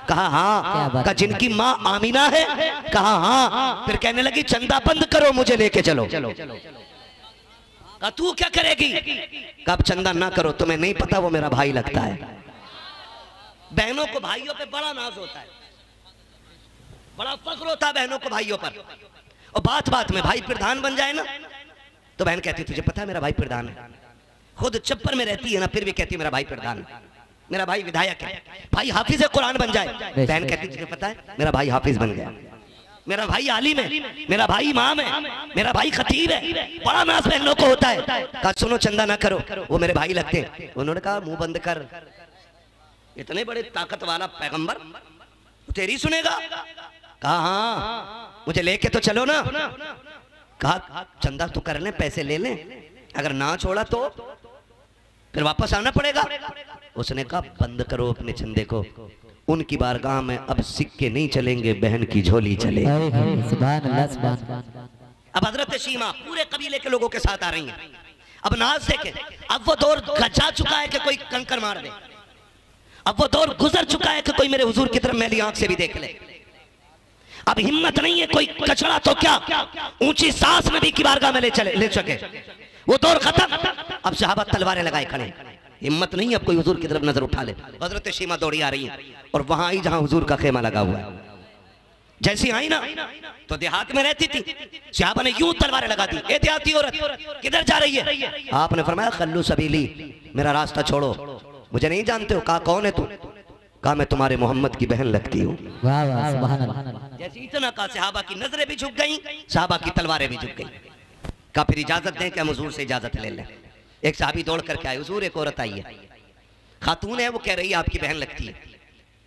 कहा हाँ। का जिनकी माँ आमीना है? कहा हाँ। फिर कहने लगी चंदा बंद करो, मुझे लेके चलो। कहा तू क्या करेगी? कहा चंदा ना करो, तुम्हें नहीं पता वो मेरा भाई लगता है। बहनों को भाइयों पे बड़ा नाज होता है, बड़ा फख्र होता है बहनों को भाइयों पर। और बात बात में भाई प्रधान बन जाए ना तो बहन कहती तुझे पता है मेरा भाई प्रधान है। खुद चप्पर में रहती है ना फिर भी कहती मेरा भाई प्रधान है, मेरा भाई विधायक है। भाई हाफिज कुरान बन जाए, बहन कहती तुझे पता है मेरा भाई हाफिज बन गया, मेरा भाई आलिम है, मेरा भाई इमाम है, मेरा भाई खतीब है। बड़ा नाज बहनों को होता है। कहा सुनो चंदा ना करो, वो मेरे भाई लगते हैं। उन्होंने कहा मुंह बंद कर, इतने बड़े ताकत वाला पैगंबर तेरी सुनेगा? कहा हाँ मुझे लेके तो चलो ना। कहा चंदा तो कर ले, पैसे ले ले, अगर ना छोड़ा तो फिर वापस आना पड़ेगा। उसने कहा बंद करो अपने चंदे को, उनकी बारगाह में अब सिक्के नहीं चलेंगे, बहन की झोली चलेगी। सुभान अल्लाह, सुभान अल्लाह। अब हजरत सीमा पूरे कबीले के लोगों के साथ आ रही हैं। अब नाज देखे, अब वो दौर जा चुका है कि कोई कंकर मार दे, अब वो दौर गुजर चुका है कि कोई मेरे हुजूर की तरफ मैली आंख से भी देख ले। अब हिम्मत नहीं है कोई कचरा तो क्या ऊंची सांस में भी की बारगाह में ले सके, वो दौर खत्म। अब सहाबा तलवारें लगाए खड़े, हिम्मत नहीं है अब कोई हुजूर की तरफ नजर उठा ले। हजरत शीमा दौड़ी आ रही है और वहां आई जहां हुजूर का खेमा लगा हुआ है। जैसी आई ना तो देहात में रहती थी, सहाबा ने यूं तलवारें लगा दी, ए देहाती औरत किधर जा रही है? आपने फरमाया खल्लू सबीली, मेरा रास्ता छोड़ो, मुझे नहीं जानते हो। कहा कौन है तू? कहा मैं तुम्हारे मोहम्मद की बहन लगती हूँ। जैसे इतना कहा सहाबा की नजरें भी झुक गई, सहाबा की तलवारें भी झुक गई। कहा फिर इजाजत दें कि हम हुजूर से इजाजत ले लें। एक साहबी दौड़ करके आए, हुजूर एक औरत आई है, खातून है, वो कह रही है आपकी बहन लगती है।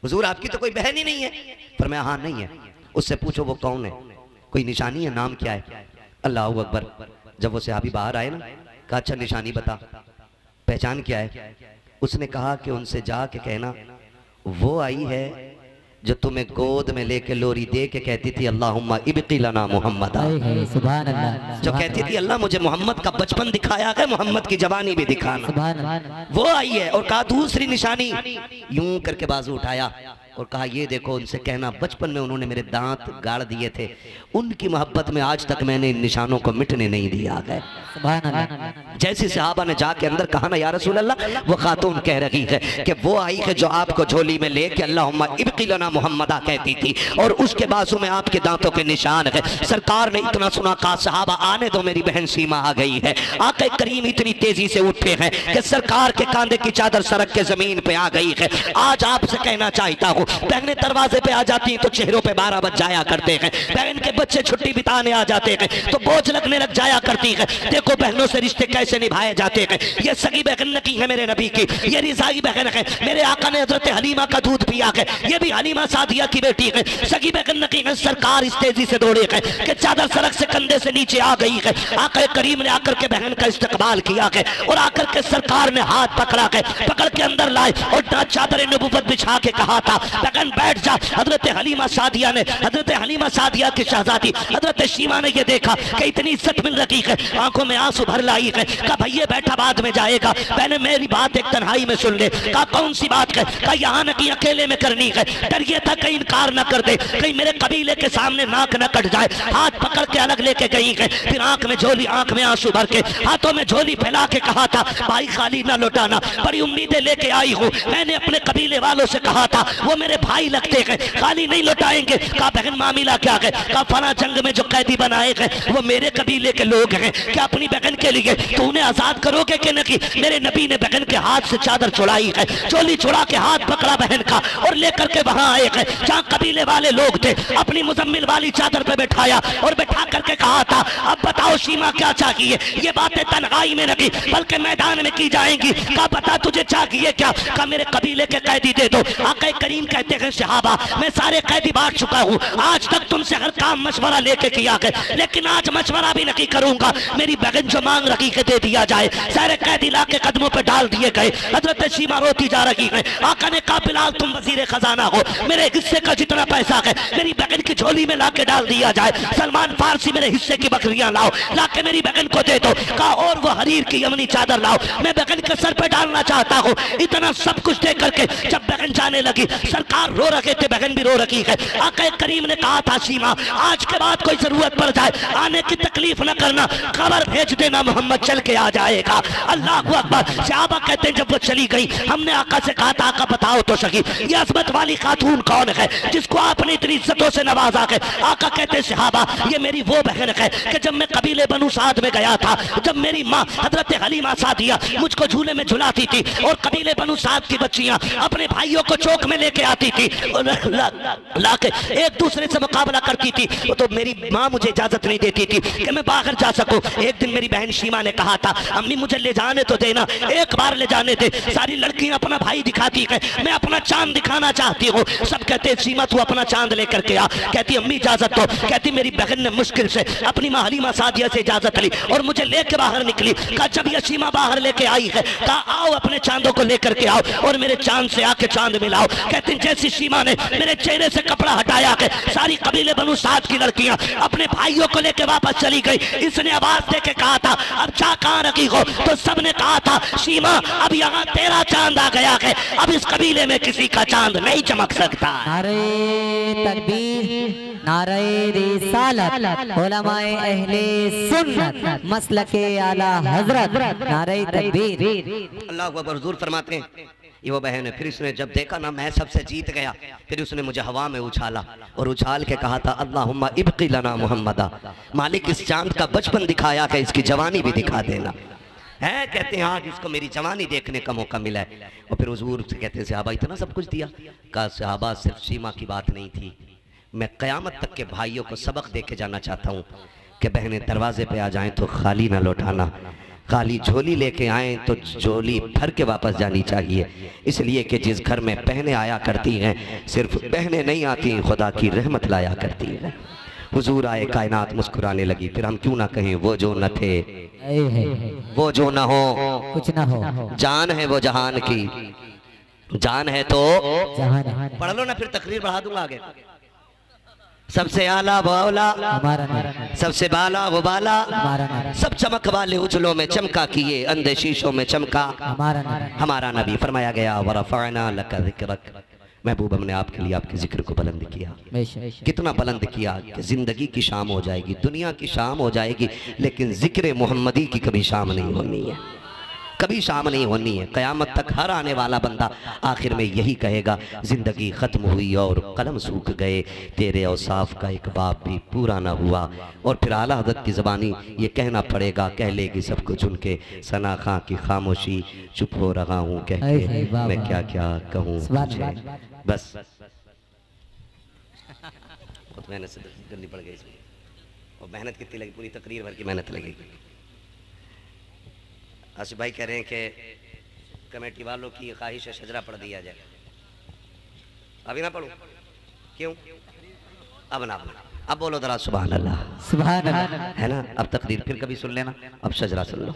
हुजूर आपकी तो कोई बहन ही नहीं है। पर मैं हाँ नहीं है। उससे पूछो वो कौन है, कोई निशानी है, नाम क्या है? अल्लाह अकबर। जब वो सहाबी बाहर आए ना, कहा अच्छा निशानी बता, पहचान क्या है? उसने कहा कि उनसे जाके कहना वो आई है जो तुम्हें गोद में लेके लोरी दे के कहती थी अल्लाहुम्मा इब्की लना मोहम्मद, जो कहती थी अल्लाह मुझे मोहम्मद का बचपन दिखाया है, मोहम्मद की जवानी भी दिखाना, वो आई है। और कहा दूसरी निशानी, यूं करके बाजू उठाया और कहा ये देखो, उनसे कहना बचपन में उन्होंने मेरे दांत गाड़ दिए थे, उनकी मोहब्बत में आज तक मैंने इन निशानों को मिटने नहीं दिया है। जैसे सहाबा ने जाके अंदर कहा ना या रसूल अल्लाह, वो खातून कह रही है कि वो आई है जो आपको झोली में लेके अल्लाहुम्मा इब्की लना मोहम्मदा कहती थी और उसके बाजू में आपके दांतों के निशान है। सरकार ने इतना सुना, कहा सहाबा आने दो, मेरी बहन सीमा आ गई है। आके करीम इतनी तेजी से उठे हैं कि सरकार के कांधे की चादर सरक के जमीन पे आ गई है। आज आपसे कहना चाहता हूँ, बहनें दरवाजे पे आ जाती हैं तो चेहरों पे 12 बज जाया करते हैं, बहन के बच्चे छुट्टी बिताने आ जाते हैं तो बोझ लगने लग जाया करती है। देखो बहनों से रिश्ते कैसे निभाए जाते हैं। ये सगी बहन नकी है मेरे नबी की, ये रिजाई बहन है, मेरे आका ने हजरत हलीमा का दूध पिया है, ये भी हलीमा सादिया की बेटी है, सगी बहन नकी है। सरकार इस तेजी से दौड़े है कि चादर सड़क से कंधे से नीचे आ गई है। आका करीम ने आकर के बहन का इस्तकबाल किया है और आकर के सरकार ने हाथ पकड़ा है, पकड़ के अंदर लाए और चादर नबुव्वत बिछा के कहा था बहन बैठ जा। हजरत हलीमा सादिया ने, हजरत हलीमा सादिया की शहजादी हजरत शीमा ने ये देखा कि इतनी इज्जत मिल रही है, आंखों में आंसू भर लाई है। कहा भैया बैठा बाद में जाएगा, पहले मेरी बात एक तन्हाई में सुन ले। कहा कौन सी बात है? कहा यहाँ न की अकेले में करनी है, डर ये था कहीं इनकार न कर दे, कहीं मेरे कबीले के सामने नाक न कट जाए। हाथ पकड़ के अलग लेके गई है, फिर आंख में झोली, आंख में आंसू भर के, हाथों में झोली फैला के कहा था भाई खाली न लौटाना, बड़ी उम्मीदें लेके आई हूँ, मैंने अपने कबीले वालों से कहा था वो मेरे भाई लगते हैं, खाली नहीं लौटाएंगे। कहा बहन मामला क्या है? कहा फला जंग में जो कैदी बनाए हैं वो मेरे कबीले के लोग हैं, क्या अपनी बहन के लिए तो उन्हें आजाद करोगे कि नहीं? मेरे नबी ने बहन के हाथ से चादर छुड़ाई है, चोली छुड़ा के हाथ पकड़ा बहन का और लेकर के वहां आए हैं जहाँ कबीले वाले लोग थे, अपनी मुजम्मिल वाली चादर पे बैठाया और बैठा करके कहा था अब बताओ सीमा क्या चाहिए? ये बातें तन्हाई में नहीं बल्कि मैदान में की जाएंगी। कहा बता तुझे चाहिए क्या? कहा मेरे कबीले के कैदी दे दो। आका करीम कहते हैं सहाबा मैं सारे कैदी बांट चुका हूँ, आज तक तुमसे हर काम मशवरा लेके किया है, लेकिन आज मशवरा भी नहीं करूंगा, मेरी बहन जो मांग रही है दे दिया जाए। सारे कैदी ला के कदमों पे डाल दिए गए। हजरत सीमा रोती जा रही है। आका ने कहा बिलाल तुम वजीर खजाना हो, मेरे हिस्से का जितना पैसा है मेरी बहन की झोली में ला के डाल दिया जाए। सलमान फारसी मेरे हिस्से की बकरियां लाओ, ला के मेरी बहन को दे दो। कहा और वो हरीर की यमनी चादर लाओ, मैं बहन के सर पे डालना चाहता हूँ। इतना सब कुछ दे करके जब बहन जाने लगी, सरकार रो रहे थे, बहन भी रो रही है। आका करीम ने कहा था सीमा आज के बाद कोई जरूरत पड़ जाए आने की तकलीफ न करना, खबर भेज देना, मोहम्मद चल के आ जाएगा। अल्लाह अकबर। सहाबा कहते हैं जब वो चली गई हमने आका से कहा था आका बताओ तो सही ये अजमत वाली खातून कौन है जिसको आपने इतनी इज्जतों से नवाजा है? आका कहते हैं सहाबा ये मेरी वो बहन है कि जब मैं कबीले बनु साद में गया था, जब मेरी माँ हजरत हलीमा सादिया मुझको झूले में झुलाती थी और कबीले बनु साद की बच्चियां अपने भाइयों को चौक में लेके आती थी लाके एक दूसरे से मुकाबला करती थी, तो मेरी माँ मुझे इजाजत नहीं देती थी कि मैं बाहर जा सकूं। एक दिन मेरी बहन शीमा ने कहा था अम्मी मुझे ले जाने तो देना, एक बार ले जाने दे। सारी लड़कियां अपना भाई दिखाती है, मैं अपना चांद दिखाना चाहती हूँ। सब कहते सीमा तू अपना चांद लेकर के आ। कहती अम्मी इजाजत दो। कहती मेरी बहन ने मुश्किल से अपनी माँ हलीमा सादिया से इजाजत ली और मुझे लेके बाहर निकली। कहा जब ये सीमा बाहर लेके आई है कहा आओ अपने चांदों को लेकर के आओ और मेरे चांद से आके चांद मिलाओ। कहती जैसी सीमा ने मेरे चेहरे से कपड़ा हटाया है सारी कबीले बनु साद की लड़कियां अपने भाइयों को लेके वापस चली गई। इसने आवाज दे के कहा था अब चा कहाँ रखी हो? तो सबने कहा था सीमा अब यहाँ तेरा चांद आ गया है, अब इस कबीले में किसी का चांद नहीं चमक सकता। नारे तकबीर, नारे रिसालत उलमाए अहले सुन्नत मसलके आला हजरत नारे तकबीर। अल्लाह अकबर। हुजूर फरमाते हैं ये वो बहन है। फिर उसने जब देखा ना मैं सबसे जीत गया, फिर उसने मुझे हवा में उछाला और उछाल के कहा था अल्लाहुम्मा इब्क़ी लना मुहम्मदा, मालिक इस चांद का बचपन दिखाया कि इसकी जवानी भी दिखा देना है। कहते हैं आज इसको मेरी जवानी देखने का मौका मिला है। और फिर हुजूर से कहते हैं सहाबा इतना सब कुछ दिया। कहा सहाबा सिर्फ सीमा की बात नहीं थी, मैं क़यामत तक के भाइयों को सबक दे के जाना चाहता हूँ कि बहनें दरवाजे पे आ जाएं तो खाली ना लौटाना, खाली झोली लेके आए तो झोली भर के वापस जानी चाहिए। इसलिए कि जिस घर में बहनें आया करती हैं सिर्फ बहनें नहीं आती, खुदा की रहमत लाया करती हैं। हुजूर आए, कायनात मुस्कुराने लगी। फिर हम क्यों ना कहें वो जो न थे वो जो न हो कुछ ना हो, जान है वो जहान की, जान है तो जहान पढ़ लो ना, फिर तकरीर बढ़ा दूंगा आगे। सबसे आला वो औला, हमारा सबसे बाला वो बाला, हमारा सब चमक वाले उजलों में चमका किए, अंधे शीशों में चमका हमारा नबी। फरमाया गया वरफ़अना लका ज़िक्रक, महबूब हमने आपके लिए आपके जिक्र को बुलंद किया। कितना बुलंद किया कि जिंदगी की शाम हो जाएगी, दुनिया की शाम हो जाएगी, लेकिन जिक्र मोहम्मदी की कभी शाम नहीं होनी है, कभी शाम नहीं होनी है। क़यामत तक हर आने वाला बंदा आखिर में यही कहेगा जिंदगी ख़त्म हुई और कलम सूख गए, तेरे औसाफ का एक बाब भी पूरा ना हुआ। और फिर आला हज़रत की ज़बानी ये कहना पड़ेगा, कह लेगी सब कुछ उनके सना खां की खामोशी, चुप हो रहा हूँ कह के मैं क्या क्या कहूँ बस। बहुत मेहनत से जल्दी पड़ गई इसमें, और मेहनत कितनी लगी, पूरी तकरीर भर की मेहनत लगी। आसिफ भाई कह रहे हैं कि कमेटी वालों की ख्वाहिश है शजरा पढ़ दिया जाए। अभी ना पढ़ूं? क्यों? अब ना, अब बोलो जरा सुभान अल्लाह, सुभान अल्लाह, है ना। अब तकरीर फिर कभी सुन लेना, अब शजरा सुन लो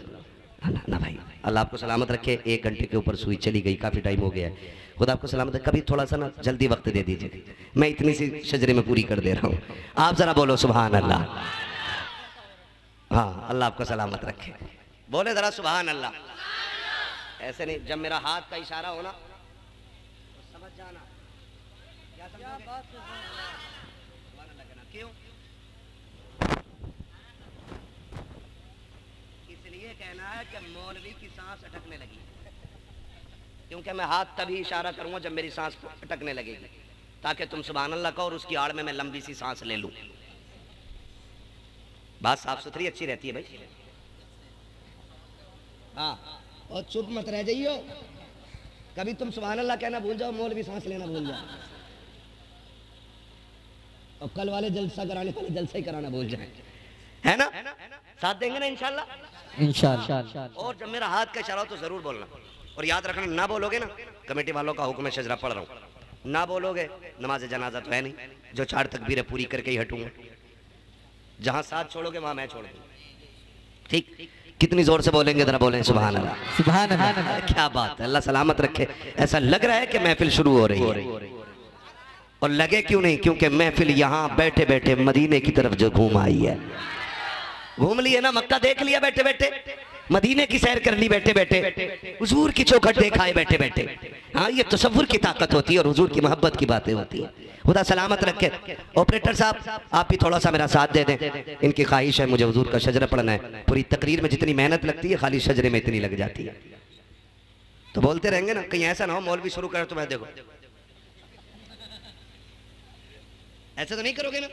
ना भाई। अल्लाह आपको सलामत रखे। 1 घंटे के ऊपर सुई चली गई, काफ़ी टाइम हो गया है। खुदा आपको सलामत रखे। कभी थोड़ा सा ना जल्दी वक्त दे दीजिए, मैं इतनी सी शजरे में पूरी कर दे रहा हूँ। आप ज़रा बोलो सुभान अल्लाह। हाँ, अल्लाह आपको सलामत रखे। बोले जरा सुभान अल्लाह। ऐसे नहीं, जब मेरा हाथ का इशारा होना तो समझ जाना। क्या समझोगे? क्यों? इसलिए कहना है कि मौलवी की सांस अटकने लगी, क्योंकि मैं हाथ तभी इशारा करूंगा जब मेरी सांस अटकने लगेगी, ताकि तुम सुभान अल्लाह कहो और उसकी आड़ में मैं लंबी सी सांस ले लूं। बात साफ सुथरी अच्छी रहती है भाई। हाँ, और चुप मत रह जाइयो, कभी तुम सुभान अल्लाह कहना भूल जाओ, मौलवी सांस लेना भूल जाओ, और कल वाले जलसा कराने वाले जलसा ही कराना भूल जाए, है ना। साथ देंगे ना इंशाल्लाह, इंशाल्लाह। और जब मेरा हाथ का इशारा हो तो जरूर बोलना, और याद रखना ना बोलोगे ना, कमेटी वालों का हुक्म है शजरा पढ़ रहा हूँ, ना बोलोगे नमाज जनाजा तो है नहीं, जो 4 तकबीरें पूरी करके ही हटूंगा। जहाँ साथ छोड़ोगे वहाँ मैं छोड़ दूँ, ठीक। कितनी जोर से बोलेंगे जरा बोलें सुभान अल्लाह, सुभान अल्लाह। क्या बात है, अल्लाह सलामत रखे। ऐसा लग रहा है कि महफिल शुरू हो रही है, और लगे क्यों नहीं, क्योंकि महफिल यहाँ बैठे बैठे मदीने की तरफ जो घूम आई है। घूम लिए ना, मक्का देख लिया बैठे बैठे, मदीने की सैर कर ली बैठे बैठे, हुजूर की चौखट देखाए बैठे बैठे। हाँ, ये तसव्वुर की ताकत होती है और हुजूर की मोहब्बत की बातें होती है। खुदा सलामत रखे। ऑपरेटर साहब आप भी थोड़ा सा मेरा साथ दे दें, इनकी ख्वाहिश है मुझे हुजूर का शजरा पढ़ना है। पूरी तकरीर में जितनी मेहनत लगती है खाली शजरे में इतनी लग जाती है, तो बोलते रहेंगे ना, कहीं ऐसा ना हो मौलवी शुरू करे तो मैं देखो ऐसा तो नहीं करोगे ना।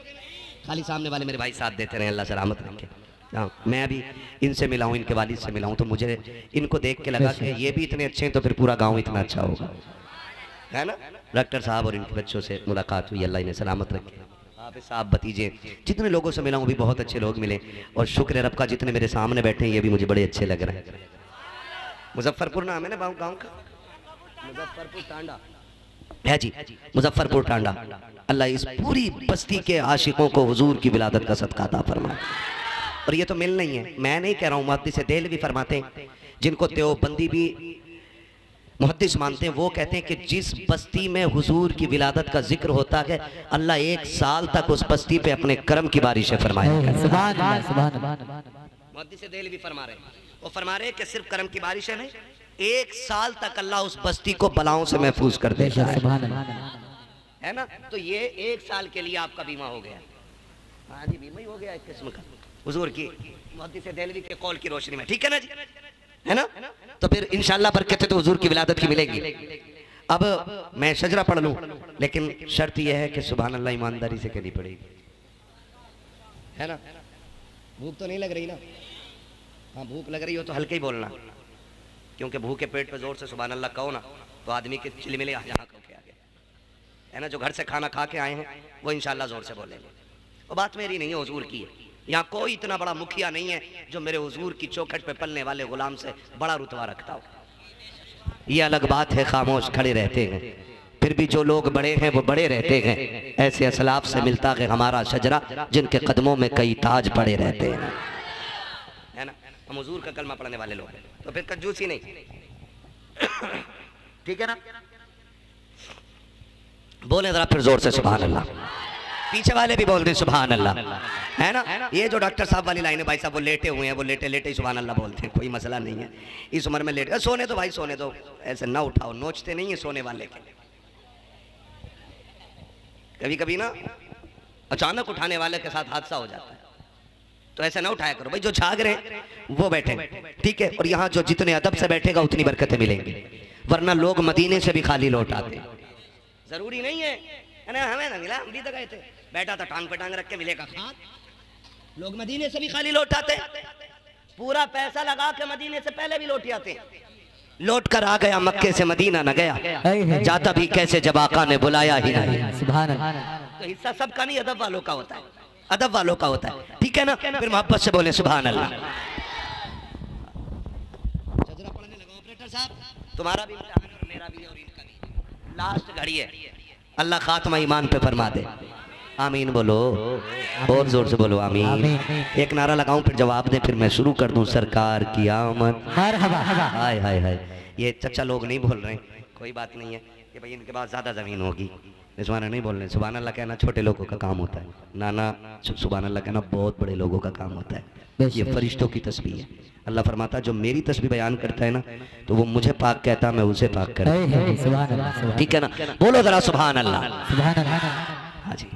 खाली सामने वाले मेरे भाई साथ देते रहे, अल्लाह सलामत रखे। हाँ, मैं अभी इनसे मिला हूँ, इनके वालिद से मिला हूँ, तो मुझे इनको देख के लगा कि ये भी इतने अच्छे हैं तो फिर पूरा गाँव इतना अच्छा होगा, है ना। डॉक्टर साहब और इनके बच्चों से मुलाकात हुई, अल्लाह इन्हें सलामत रखे। हाफिज़ साहब, भतीजे, जितने लोगों से मिला हूँ भी बहुत अच्छे लोग मिले, और शुक्र है रब का जितने मेरे सामने बैठे हैं ये भी मुझे बड़े अच्छे लग रहे हैं। मुजफ्फरपुर नाम है ना गाँव का, मुजफ्फरपुर टांडा है जी, मुजफ्फरपुर टांडा। अल्लाह इस पूरी बस्ती के आशिकों को हुजूर की विलादत का सदका अता फरमाए। और ये तो मिल नहीं है, मैं नहीं कह रहा हूँ, मुहद्दिस देल भी फरमाते हैं, जिनको देवबंदी भी मुहद्दिस मानते हैं, वो कहते हैं कि जिस बस्ती में हुजूर की विलादत का जिक्र होता है अल्लाह 1 साल तक उस बस्ती पे अपने करम की बारिशें फरमाएगा। सुभान अल्लाह, सुभान अल्लाह। मुहद्दिस देल भी फरमा रहे हैं, वो फरमा रहे हैं कि सिर्फ करम की बारिशें नहीं, 1 साल तक अल्लाह उस बस्ती को बलाओं से महफूज कर देता है, सुभान अल्लाह, है ना। तो ये 1 साल के लिए आपका बीमा हो गया। हाँ जी बीमा ही हो गया एक किस्म का हुजूर की मुहद्दिस देहलवी के कौल की रोशनी में, ठीक है ना जी, है ना। तो फिर इंशाअल्लाह बरकत तो हुजूर की विलादत की मिलेगी। अब मैं शजरा पढ़ लूं, लेकिन शर्त यह है कि सुभान अल्लाह ईमानदारी से कहनी पड़ेगी, है ना। भूख तो नहीं लग रही ना? हाँ भूख लग रही हो तो हल्के ही बोलना, क्योंकि भूखे पेट पे जोर से सुभान अल्लाह कहो ना तो आदमी के चिलमिले यहाँ के आगे, है ना। जो घर से खाना खा के आए हैं वो इंशाअल्लाह जोर से बोलेंगे। वो बात मेरी नहीं है, हुजूर की है। यहाँ कोई इतना बड़ा मुखिया नहीं है जो मेरे हुजूर की चौखट पे पलने वाले गुलाम से बड़ा रुतबा रखता हो। ये अलग बात है, खामोश खड़े रहते हैं, फिर भी जो लोग बड़े हैं वो बड़े रहते हैं। ऐसे असलाफ से मिलता है हमारा शजरा जिनके कदमों में कई ताज पड़े रहते हैं, है ना। हम हुजूर का कलमा पढ़ने वाले लोग हैं, तो फिर कंजूसी नहीं, ठीक है ना। बोले जरा फिर जोर से सुभान अल्लाह, पीछे वाले भी बोल दे सुभान अल्लाह, है ना। ये जो डॉक्टर साहब वाली लाइन है भाई साहब, वो लेटे हुए हैं, वो लेटे लेटे ही सुभान अल्लाह बोलते हैं, कोई मसला नहीं है। इस उम्र में लेटे सोने दो भाई, सोने दो, ऐसे ना उठाओ, नोचते नहीं है सोने वाले के। कभी कभी ना अचानक उठाने वाले के साथ हादसा हो जाता है, तो ऐसा ना उठाया करो भाई। जो जाग रहे वो बैठे, ठीक है। और यहाँ जो जितने अदब से बैठेगा उतनी बरकतें मिलेंगी, वरना लोग मदीने से भी खाली लौट आते। जरूरी नहीं है ना, हमें ना मिला, हम भी तो गए थे, बैठा था टांग पे टांग रख के मिलेगा खाद। लोग मदीने से भी खाली लौट आते, पूरा पैसा लगा के मदीने से पहले भी लौट आते। लौट कर आ गया मक्के से मदीना न गया, जाता भी कैसे जब आका ने बुलाया ही नहीं। सुभान अल्लाह। तो हिस्सा सबका नहीं, अदब वालों का होता है, अदब वालों का होता है, ठीक है ना। फिर मोहब्बत से बोले सुभान अल्लाह। शजरा पढ़ने लगा ऑपरेटर साहब, तुम्हारा भी इम्तिहान है और मेरा भी और इनका भी, लास्ट घड़ी है। अल्लाह खात्मा ईमान पे फरमा दे, आमीन बोलो, और जोर से बोलो आमीन। एक नारा लगाऊं फिर जवाब दे, फिर मैं शुरू कर दूं। सरकार की आमद, हाय हाय हाय। ये चचा लोग नहीं बोल रहे, कोई बात नहीं है, ये भाई इनके पास ज्यादा जमीन होगी, सुभान नहीं बोल रहे। सुभान अल्लाह कहना छोटे लोगों का काम होता है, नाना सुभान अल्लाह कहना बहुत बड़े लोगों का काम होता है। ये फरिश्तों की तस्बीह है। अल्लाह फरमाता जो मेरी तस्बीह बयान करता है ना, तो वो मुझे पाक कहता, मैं उसे पाक करता, ठीक है ना। बोलो जरा सुभान अल्लाह। हाँ जी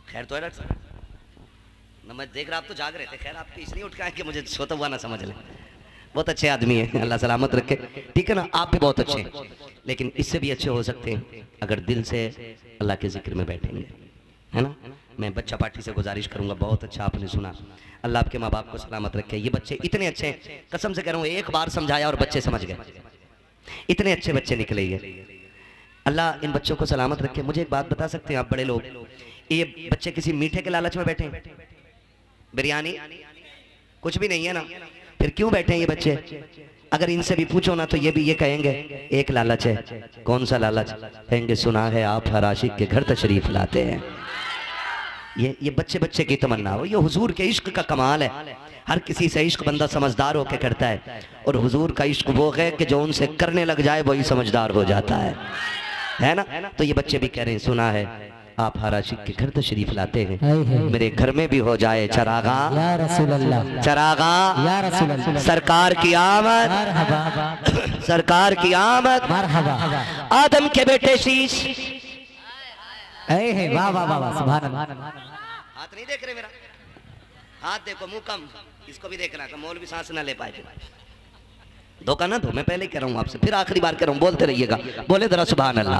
खैर तो है डॉक्टर साहब, मैं देख रहा आप तो जाग रहे थे, खैर आपकी इसलिए उठ के आए कि मुझे सोता हुआ ना समझ लें। बहुत अच्छे आदमी है, अल्लाह सलामत रखे, ठीक है ना। आप भी बहुत अच्छे हैं, लेकिन इससे भी अच्छे हो सकते हैं अगर दिल से अल्लाह के जिक्र में बैठेंगे, है ना। मैं बच्चा पार्टी से गुजारिश करूंगा, बहुत अच्छा आपने सुना, अल्लाह आपके माँ बाप को सलामत रखे। ये बच्चे इतने अच्छे हैं, कसम से कह रहा हूँ, एक बार समझाया और बच्चे समझ गए, इतने अच्छे बच्चे निकले ये। अल्लाह इन बच्चों को सलामत रखे। मुझे एक बात बता सकते हैं आप बड़े लोग, ये बच्चे किसी मीठे के लालच में बैठे हैं? बिरयानी कुछ भी नहीं है ना, फिर क्यों बैठे हैं ये बच्चे? अगर इनसे भी पूछो ना तो ये भी ये कहेंगे एक लालच है। कौन सा लालच? कहेंगे सुना है आप हर आशिक के घर तशरीफ लाते हैं। ये बच्चे बच्चे की तमन्ना हो, ये हुजूर के इश्क का कमाल है। हर किसी से इश्क बंदा समझदार होकर करता है, और हुजूर का इश्क वो है कि जो उनसे करने लग जाए वही समझदार हो जाता है ना। तो ये बच्चे भी कह रहे हैं सुना है आप हर आशिक के घर तशरीफ लाते हैं, मेरे घर में भी हो जाए चरागा या रसूल अल्लाह, चरागा या रसूल अल्लाह। सरकार की आमद, सरकार की आमद, आदम के बेटे शीश। वाह वाह वाह, सुभान अल्लाह। हाथ नहीं देख रहे मेरा? हाथ देखो, मुंह कम, इसको भी देखना कि मौलवी सांस ना ले पाए। धोखा ना दो, मैं पहले कह रहा हूँ आपसे, फिर आखिरी बार कह रहा हूँ, बोलते रहिएगा। बोले जरा सुभान अल्लाह।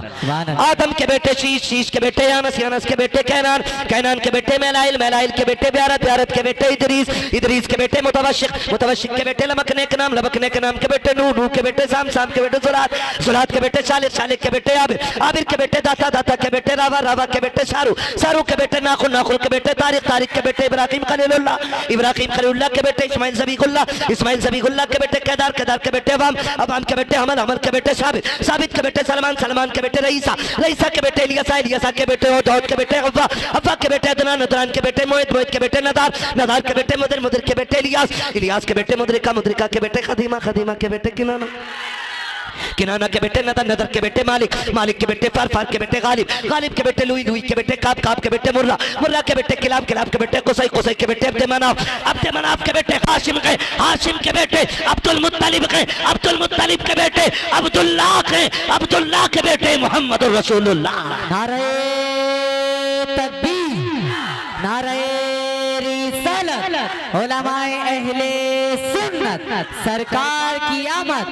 आदम के बेटे शीश, शीश के बेटे यानस, यानस के बेटे कैनान, कैनान के बेटे मेलाइल, मेलाइल के बेटे ब्यारत, ब्यारत के बेटे इदरीस, इदरीस के बेटे मुतवशिक, मुतवशिक के बेटे लमकने के नाम, लमकने के नाम के बेटे नूह, नूह के बेटे साम, साम के बेटे जुलात, जुलात के बेटे शालिक, शालिक के बेटे आबिर, आबिर के बेटे दाता, दाता के बेटे रावा, रावा के बेटे शारू, शारू के बेटे नाखुल, नाखुल के बेटे तारिक, तारिक के बेटे इब्राहिम खलीलुल्लाह, इब्राहिम खलीलुल्लाह के बेटे इस्माइल ज़बीहुल्लाह, इस्माइल ज़बीहुल्लाह के बेटे केदार, केदार के बेटे अवाम, अवाम के बेटे हमल, हमल के बेटे साबित, साबित के बेटे सलमान, सलमान के बेटे रईसा, रईसा के बेटे इलियासा, इलियासा के बेटे दाऊद के बेटे अव्वा, अव्वा के बेटे अदनान, अदनान के बेटे मोहित, मोहित के बेटे नदार, नदार के बेटे मुदर, मुदर के बेटे इलियास, इलियास के बेटे मुदरिका, मुदरिका के बेटे खदीमा, खदीमा के बेटे किनाना, किनाना के बेटे नदर, नदर के बेटे मालिक, मालिक के बेटे फार, फार के बेटे गालिब, गालिब के बेटे लुई, लुई के बेटे काब, काब के बेटे मुर्रा, मुर्रा के बेटे किलाब, किलाब के बेटे कुसै, कुसै के बेटे अब्दे मनाफ, अब्दे मनाफ के बेटे हाशिम के, हाशिम के बेटे अब्दुल मुत्तलिब के, अब्दुल मुत्तलिब के बेटे अब्दुल्लाह के, अब्दुल्लाह के बेटे मुहम्मदुर रसूलुल्लाह। नारे तकबीर, नारे उलमाए अहले सुन्नत सरकार की आमद।